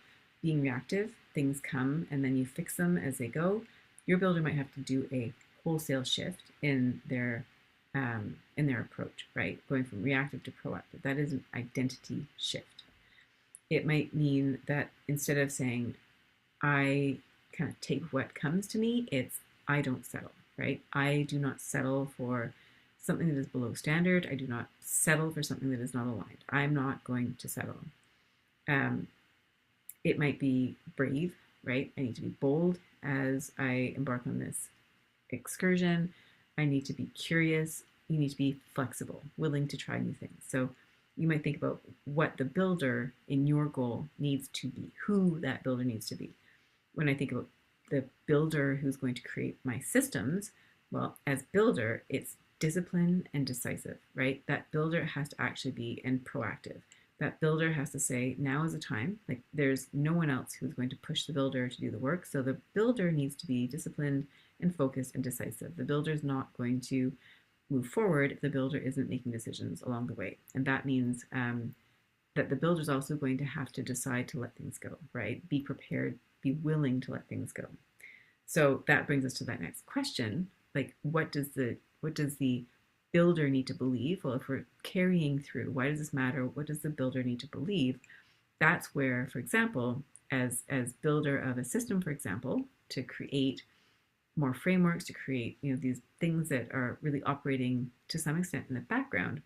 being reactive, things come and then you fix them as they go, your builder might have to do a wholesale shift in their approach, right? Going from reactive to proactive. That is an identity shift. It might mean that instead of saying, I kind of take what comes to me, it's I don't settle, right? I do not settle for something that is below standard. I do not settle for something that is not aligned. I'm not going to settle. It might be brave, right? I need to be bold as I embark on this excursion. I need to be curious. You need to be flexible, willing to try new things. So you might think about what the builder in your goal needs to be, who that builder needs to be. When I think about the builder who's going to create my systems, well, as builder, it's disciplined and decisive, right? That builder has to actually be and proactive. That builder has to say, now is the time. Like, there's no one else who's going to push the builder to do the work. So the builder needs to be disciplined and focused and decisive. The builder is not going to move forward if the builder isn't making decisions along the way. And that means that the builder is also going to have to decide to let things go, right? Be prepared, be willing to let things go. So that brings us to that next question. Like, what does the builder need to believe? Well, if we're carrying through, why does this matter? What does the builder need to believe? That's where, for example, as builder of a system, for example, to create more frameworks, to create these things that are really operating to some extent in the background,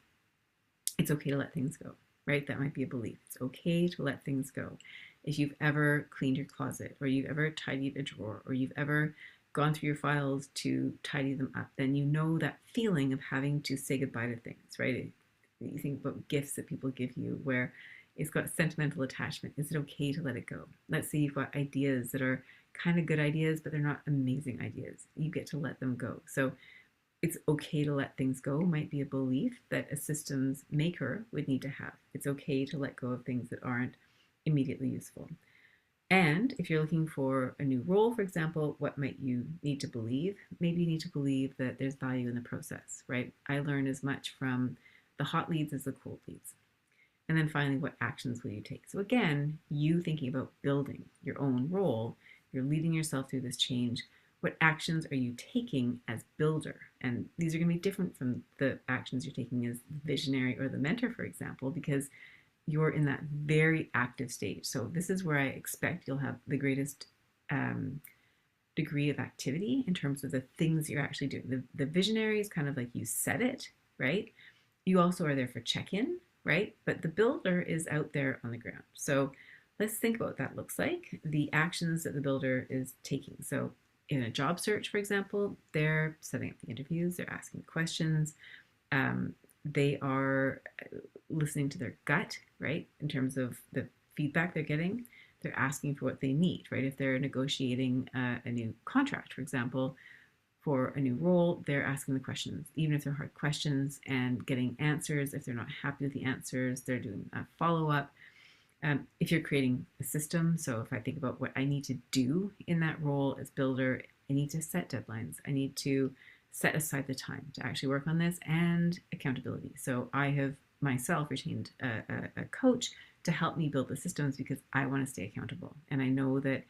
it's okay to let things go, right? That might be a belief. It's okay to let things go. if you've ever cleaned your closet, or you've ever tidied a drawer, or you've ever gone through your files to tidy them up, then you know that feeling of having to say goodbye to things, right? You think about gifts that people give you where it's got sentimental attachment. Is it okay to let it go? Let's say you've got ideas that are kind of good ideas, but they're not amazing ideas. You get to let them go. So it's okay to let things go might be a belief that a systems maker would need to have. It's okay to let go of things that aren't immediately useful. And if you're looking for a new role, for example, what might you need to believe? Maybe you need to believe that there's value in the process, right? I learn as much from the hot leads as the cold leads. And then finally, what actions will you take? So again, you thinking about building your own role, you're leading yourself through this change. What actions are you taking as builder? And these are going to be different from the actions you're taking as visionary or the mentor, for example, because you're in that very active stage. So this is where I expect you'll have the greatest degree of activity in terms of the things you're actually doing. The visionary is kind of like you set it, right? You also are there for check-in, right? But the builder is out there on the ground. So let's think about what that looks like, the actions that the builder is taking. So in a job search, for example, they're setting up the interviews, they're asking questions, they are listening to their gut, right, in terms of the feedback they're getting. They're asking for what they need, right? If they're negotiating a new contract, for example, for a new role, they're asking the questions, even if they're hard questions, and getting answers. If they're not happy with the answers, they're doing a follow-up. If you're creating a system, so if I think about what I need to do in that role as builder, I need to set deadlines. I need to set aside the time to actually work on this, and accountability. So I have myself retained a coach to help me build the systems because I want to stay accountable. And I know that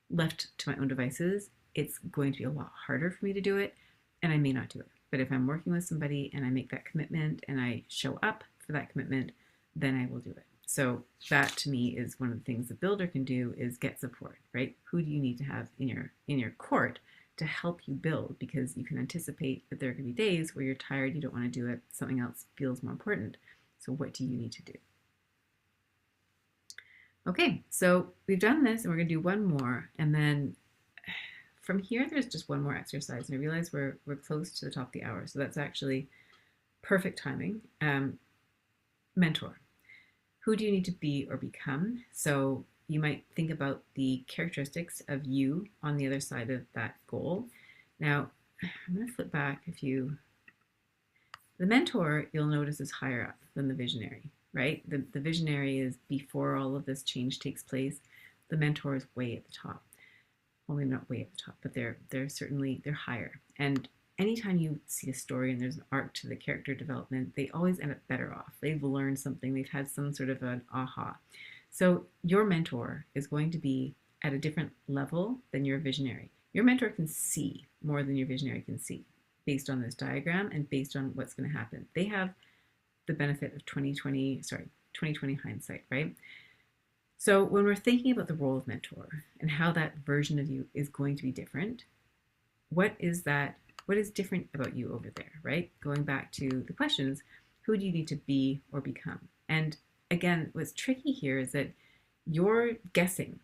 left to my own devices, it's going to be a lot harder for me to do it, and I may not do it. But if I'm working with somebody and I make that commitment and I show up for that commitment, then I will do it. So that to me is one of the things the builder can do is get support, right? Who do you need to have in your court to help you build? Because you can anticipate that there are going to be days where you're tired, you don't want to do it, something else feels more important. So what do you need to do? Okay, so we've done this and we're going to do one more, and then from here there's just one more exercise, and I realize we're close to the top of the hour, so that's actually perfect timing. Mentor. Who do you need to be or become? So you might think about the characteristics of you on the other side of that goal. Now, I'm going to flip back the mentor, you'll notice, is higher up than the visionary, right? The visionary is before all of this change takes place. The mentor is way at the top. Well, maybe not way at the top, but they're certainly, they're higher. And anytime you see a story and there's an arc to the character development, they always end up better off. They've learned something, they've had some sort of an aha. So your mentor is going to be at a different level than your visionary. Your mentor can see more than your visionary can see based on this diagram and based on what's going to happen. They have the benefit of 2020 hindsight, right? So when we're thinking about the role of mentor and how that version of you is going to be different, what is different about you over there, right? Going back to the questions, who do you need to be or become? And again, what's tricky here is that you're guessing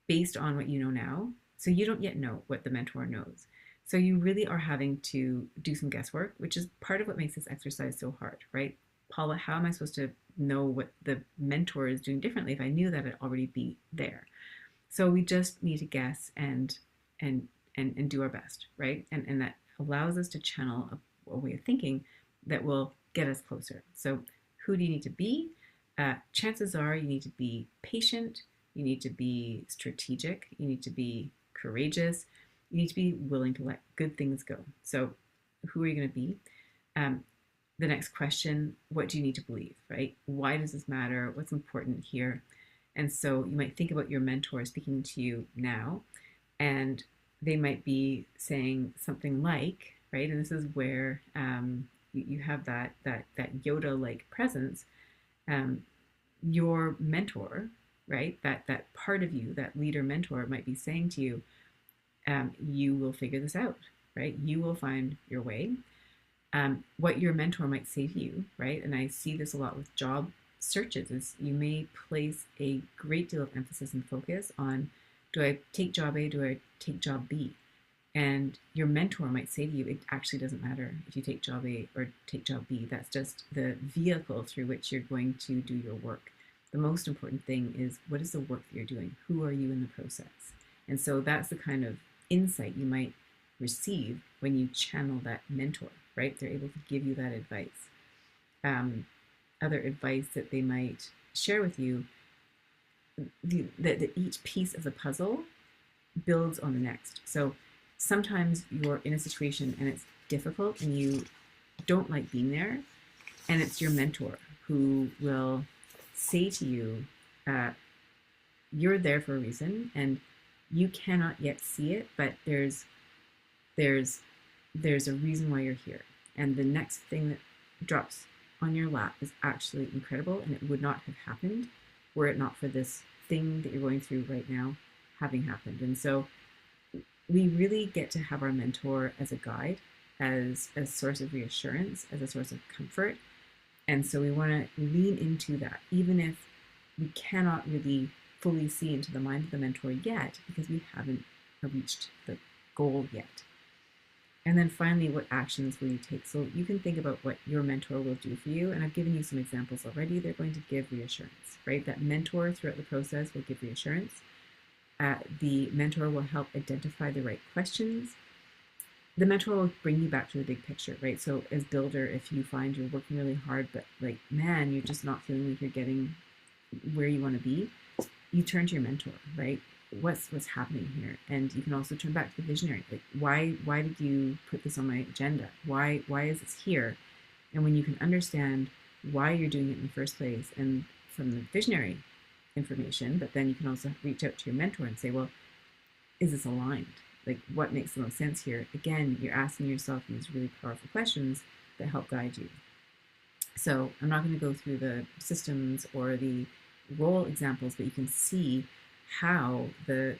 based on what you know now. So you don't yet know what the mentor knows. So you really are having to do some guesswork, which is part of what makes this exercise so hard, right? Paula, how am I supposed to know what the mentor is doing differently if I knew that it'd already be there? So we just need to guess and do our best, right? And that allows us to channel a way of thinking that will get us closer. So who do you need to be? Chances are you need to be patient, you need to be strategic, you need to be courageous, you need to be willing to let good things go. So who are you going to be? The next question, what do you need to believe, right? Why does this matter? What's important here? And so you might think about your mentor speaking to you now, and they might be saying something like, right, and this is where you have that Yoda-like presence. Your mentor, right, that part of you, that leader mentor, might be saying to you, you will figure this out, right? You will find your way. What your mentor might say to you, right? And I see this a lot with job searches is you may place a great deal of emphasis and focus on, do I take job A, do I take job B? And your mentor might say to you, it actually doesn't matter if you take job A or take job B. That's just the vehicle through which you're going to do your work. The most important thing is, what is the work that you're doing? Who are you in the process? And so that's the kind of insight you might receive when you channel that mentor, right? They're able to give you that advice. Other advice that they might share with you, that each piece of the puzzle builds on the next. So sometimes you're in a situation and it's difficult and you don't like being there, and it's your mentor who will say to you, you're there for a reason and you cannot yet see it, but there's a reason why you're here. And the next thing that drops on your lap is actually incredible, and it would not have happened were it not for this thing that you're going through right now having happened. And so we really get to have our mentor as a guide, as a source of reassurance, as a source of comfort. And so we want to lean into that, even if we cannot really fully see into the mind of the mentor yet, because we haven't reached the goal yet. And then finally, what actions will you take? So you can think about what your mentor will do for you. And I've given you some examples already. They're going to give reassurance, right? That mentor throughout the process will give reassurance. The mentor will help identify the right questions. The mentor will bring you back to the big picture, right? So as builder, if you find you're working really hard, but like, man, you're just not feeling like you're getting where you want to be, you turn to your mentor, right? What's happening here? And you can also turn back to the visionary. Like, why did you put this on my agenda? Why is this here? And when you can understand why you're doing it in the first place, and from the visionary information, but then you can also reach out to your mentor and say, well, is this aligned? Like, what makes the most sense here? Again, you're asking yourself these really powerful questions that help guide you. So I'm not going to go through the systems or the role examples, but you can see how the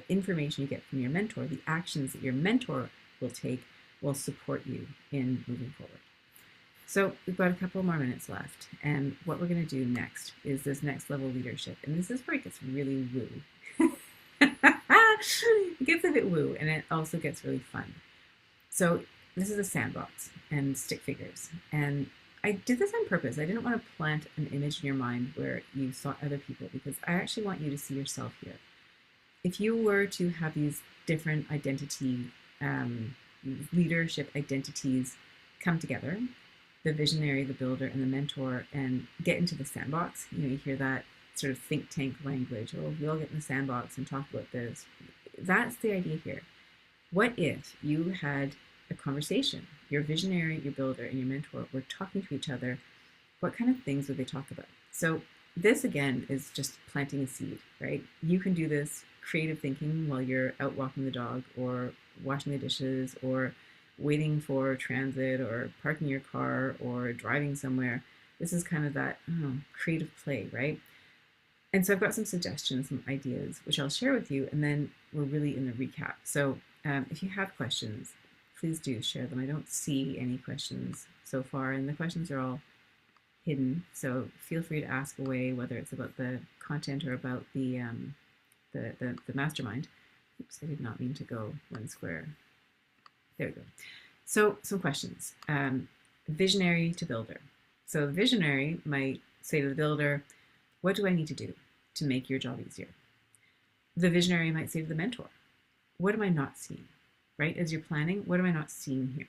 information you get from your mentor, the actions that your mentor will take, will support you in moving forward. So we've got a couple more minutes left, and what we're going to do next is this next level leadership, and this is where it gets really woo. It gets a bit woo, and it also gets really fun. So this is a sandbox and stick figures, and I did this on purpose. I didn't want to plant an image in your mind where you saw other people, because I actually want you to see yourself here. If you were to have these different identity, leadership identities come together, the visionary, the builder, and the mentor, and get into the sandbox, you hear that sort of think tank language, oh, we all get in the sandbox and talk about this. That's the idea here. What if you had a conversation? Your visionary, your builder, and your mentor were talking to each other. What kind of things would they talk about? So this, again, is just planting a seed, right? You can do this creative thinking while you're out walking the dog, or washing the dishes, or waiting for transit, or parking your car, or driving somewhere. This is kind of that creative play, right? And so I've got some suggestions, some ideas, which I'll share with you, and then we're really in the recap. So if you have questions, please do share them. I don't see any questions so far, and the questions are all hidden. So feel free to ask away, whether it's about the content or about the mastermind. Oops, I did not mean to go one square. There we go. So some questions. Visionary to builder. So the visionary might say to the builder, what do I need to do to make your job easier? The visionary might say to the mentor, what am I not seeing? Right? As you're planning, what am I not seeing here?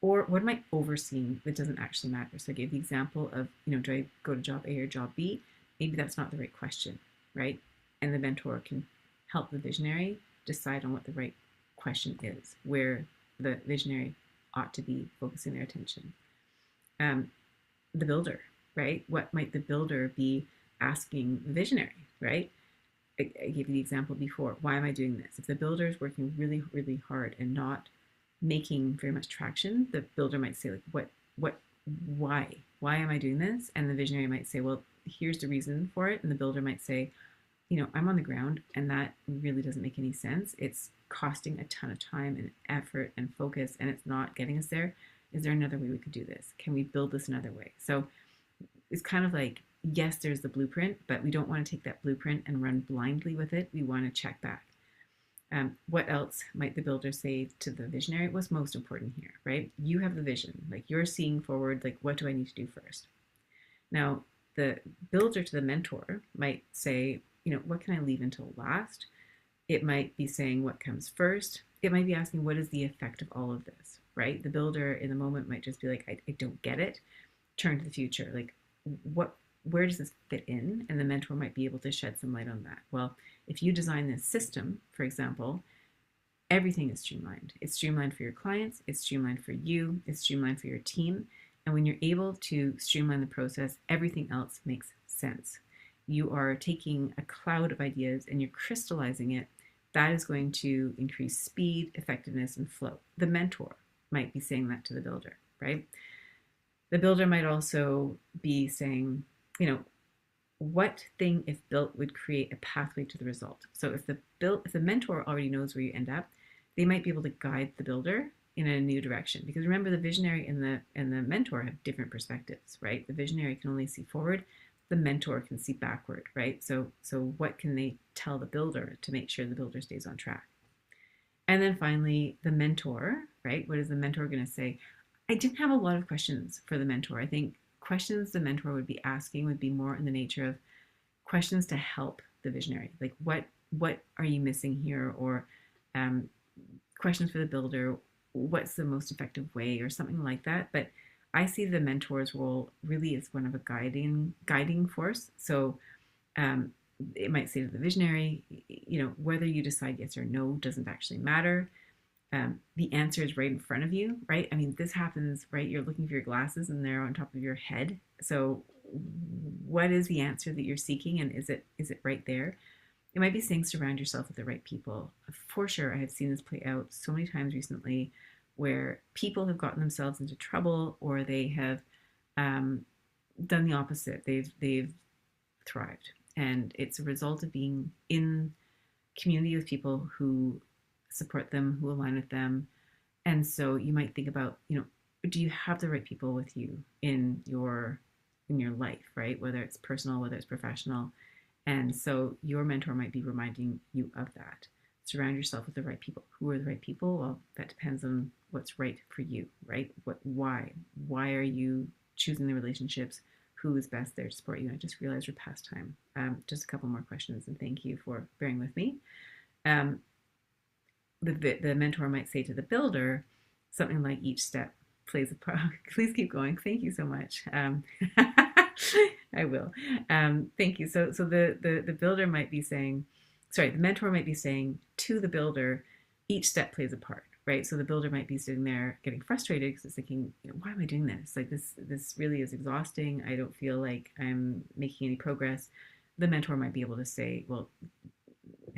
Or what am I overseeing that doesn't actually matter? So I gave the example of, do I go to job A or job B? Maybe that's not the right question, right? And the mentor can help the visionary decide on what the right question is, where the visionary ought to be focusing their attention. The builder, right? What might the builder be asking the visionary, right? I gave you the example before. Why am I doing this? If the builder is working really, really hard and not making very much traction, the builder might say, like, why? Why am I doing this? And the visionary might say, well, here's the reason for it. And the builder might say, I'm on the ground and that really doesn't make any sense. It's costing a ton of time and effort and focus, and it's not getting us there. Is there another way we could do this? Can we build this another way? So it's kind of like yes, there's the blueprint, but we don't want to take that blueprint and run blindly with it. We want to check back. What else might the builder say to the visionary? What's most important here, right? You have the vision, like you're seeing forward, like what do I need to do first? Now, the builder to the mentor might say, what can I leave until last? It might be saying what comes first. It might be asking, what is the effect of all of this, right? The builder in the moment might just be like, I don't get it. Turn to the future. Like, where does this fit in? And the mentor might be able to shed some light on that. Well, if you design this system, for example, everything is streamlined. It's streamlined for your clients, it's streamlined for you, it's streamlined for your team. And when you're able to streamline the process, everything else makes sense. You are taking a cloud of ideas and you're crystallizing it. That is going to increase speed, effectiveness, and flow. The mentor might be saying that to the builder, right? The builder might also be saying, what thing, if built, would create a pathway to the result? So if the mentor already knows where you end up, they might be able to guide the builder in a new direction. Because remember, the visionary and the mentor have different perspectives, right? The visionary can only see forward, the mentor can see backward, right? So what can they tell the builder to make sure the builder stays on track? And then finally, the mentor, right? What is the mentor going to say? I didn't have a lot of questions for the mentor. I think questions the mentor would be asking would be more in the nature of questions to help the visionary. Like, what are you missing here? Or questions for the builder, what's the most effective way, or something like that. But I see the mentor's role really as one of a guiding force. So it might say to the visionary, whether you decide yes or no doesn't actually matter. The answer is right in front of you, right? I mean, this happens, right? You're looking for your glasses and they're on top of your head. So what is the answer that you're seeking, and is it right there? It might be saying surround yourself with the right people. For sure, I have seen this play out so many times recently where people have gotten themselves into trouble, or they have done the opposite. They've thrived. And it's a result of being in community with people who support them, who align with them. And so you might think about, do you have the right people with you in your life, right? Whether it's personal, whether it's professional. And so your mentor might be reminding you of that. Surround yourself with the right people. Who are the right people? Well, that depends on what's right for you, right? Why are you choosing the relationships? Who is best there to support you? I just realized we're past time. Just a couple more questions, and thank you for bearing with me. The mentor might say to the builder something like, each step plays a part. Please keep going. Thank you so much. I will. Thank you. So the builder might be saying, the mentor might be saying to the builder, each step plays a part, right? So the builder might be sitting there getting frustrated because it's thinking, why am I doing this? Like this really is exhausting. I don't feel like I'm making any progress. The mentor might be able to say, well,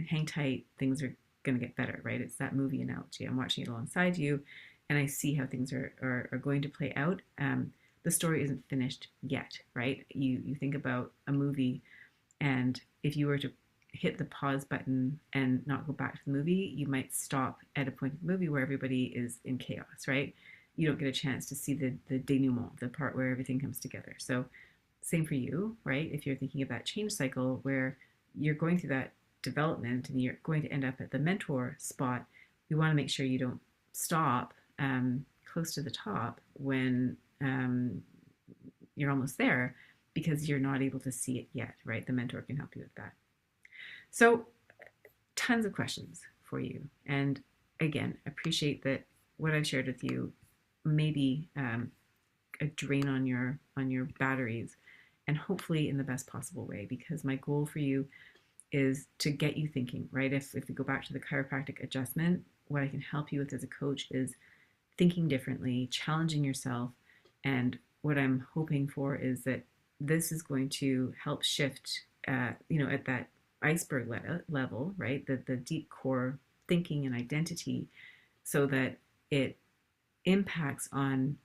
hang tight. Things are going to get better, right? It's that movie analogy. I'm watching it alongside you, and I see how things are going to play out. The story isn't finished yet, right? You think about a movie, and if you were to hit the pause button and not go back to the movie, you might stop at a point in the movie where everybody is in chaos, right? You don't get a chance to see the denouement, the part where everything comes together. So same for you, right? If you're thinking of that change cycle where you're going through that development and you're going to end up at the mentor spot, we want to make sure you don't stop close to the top when you're almost there, because you're not able to see it yet, right? The mentor can help you with that. So tons of questions for you. And again, appreciate that what I've shared with you may be a drain on your batteries, and hopefully in the best possible way, because my goal for you is to get you thinking, right? If we go back to the chiropractic adjustment, what I can help you with as a coach is thinking differently, challenging yourself. And what I'm hoping for is that this is going to help shift, at that iceberg level, right? The deep core thinking and identity, so that it impacts on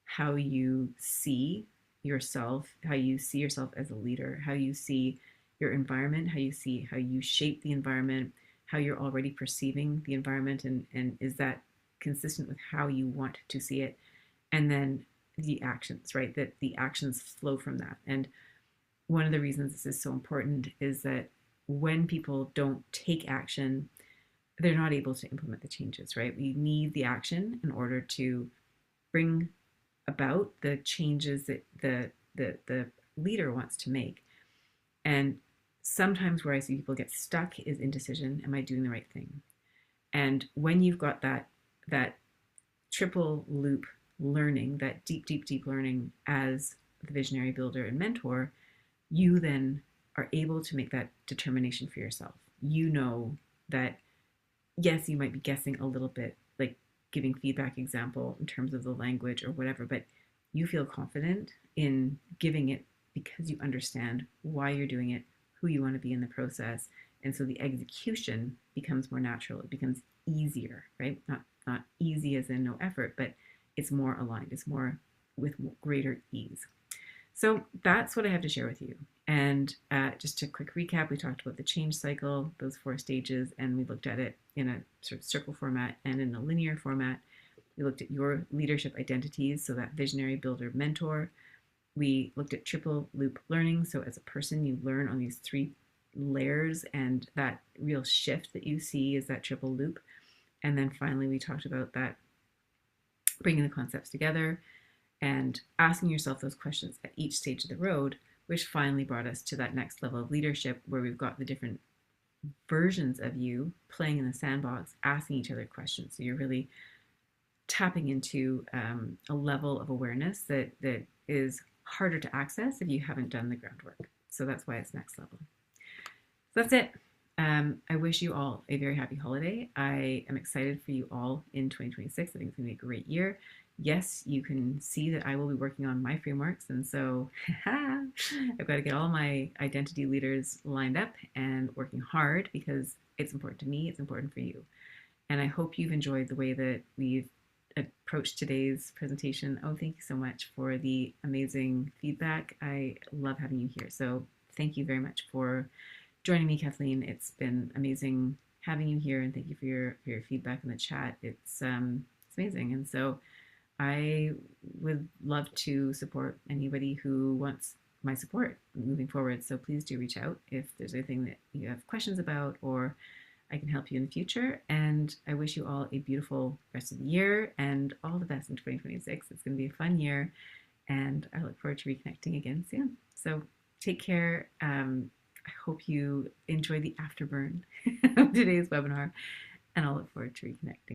how you see yourself, how you see yourself as a leader, how you see your environment, how you shape the environment, how you're already perceiving the environment, and is that consistent with how you want to see it? And then the actions, right? That the actions flow from that. And one of the reasons this is so important is that when people don't take action, they're not able to implement the changes, right? We need the action in order to bring about the changes that the leader wants to make. And sometimes where I see people get stuck is indecision. Am I doing the right thing? And when you've got that triple loop learning, that deep learning as the visionary builder and mentor, you then are able to make that determination for yourself. You know that, yes, you might be guessing a little bit, like giving feedback example in terms of the language or whatever, but you feel confident in giving it because you understand why you're doing it, who you want to be in the process. And so the execution becomes more natural. It becomes easier, right? Not easy as in no effort, but it's more aligned. It's more with greater ease. So that's what I have to share with you. And just a quick recap, we talked about the change cycle, those 4 stages, and we looked at it in a sort of circle format and in a linear format. We looked at your leadership identities, so that visionary, builder, mentor. We looked at triple loop learning, so as a person, you learn on these 3 layers, and that real shift that you see is that triple loop. And then finally, we talked about that bringing the concepts together and asking yourself those questions at each stage of the road, which finally brought us to that next level of leadership where we've got the different versions of you playing in the sandbox, asking each other questions. So you're really tapping into a level of awareness that is harder to access if you haven't done the groundwork. So that's why it's next level. So that's it. I wish you all a very happy holiday. I am excited for you all in 2026. I think it's going to be a great year. Yes, you can see that I will be working on my frameworks. And so I've got to get all my identity leaders lined up and working hard because it's important to me. It's important for you. And I hope you've enjoyed the way that we've approached today's presentation. Oh, thank you so much for the amazing feedback. I love having you here. So thank you very much for joining me, Kathleen. It's been amazing having you here, and thank you for your feedback in the chat. It's amazing. And so I would love to support anybody who wants my support moving forward. So please do reach out if there's anything that you have questions about, or I can help you in the future. And I wish you all a beautiful rest of the year and all the best in 2026. It's going to be a fun year, and I look forward to reconnecting again soon. So take care. I hope you enjoy the afterburn of today's webinar, and I'll look forward to reconnecting.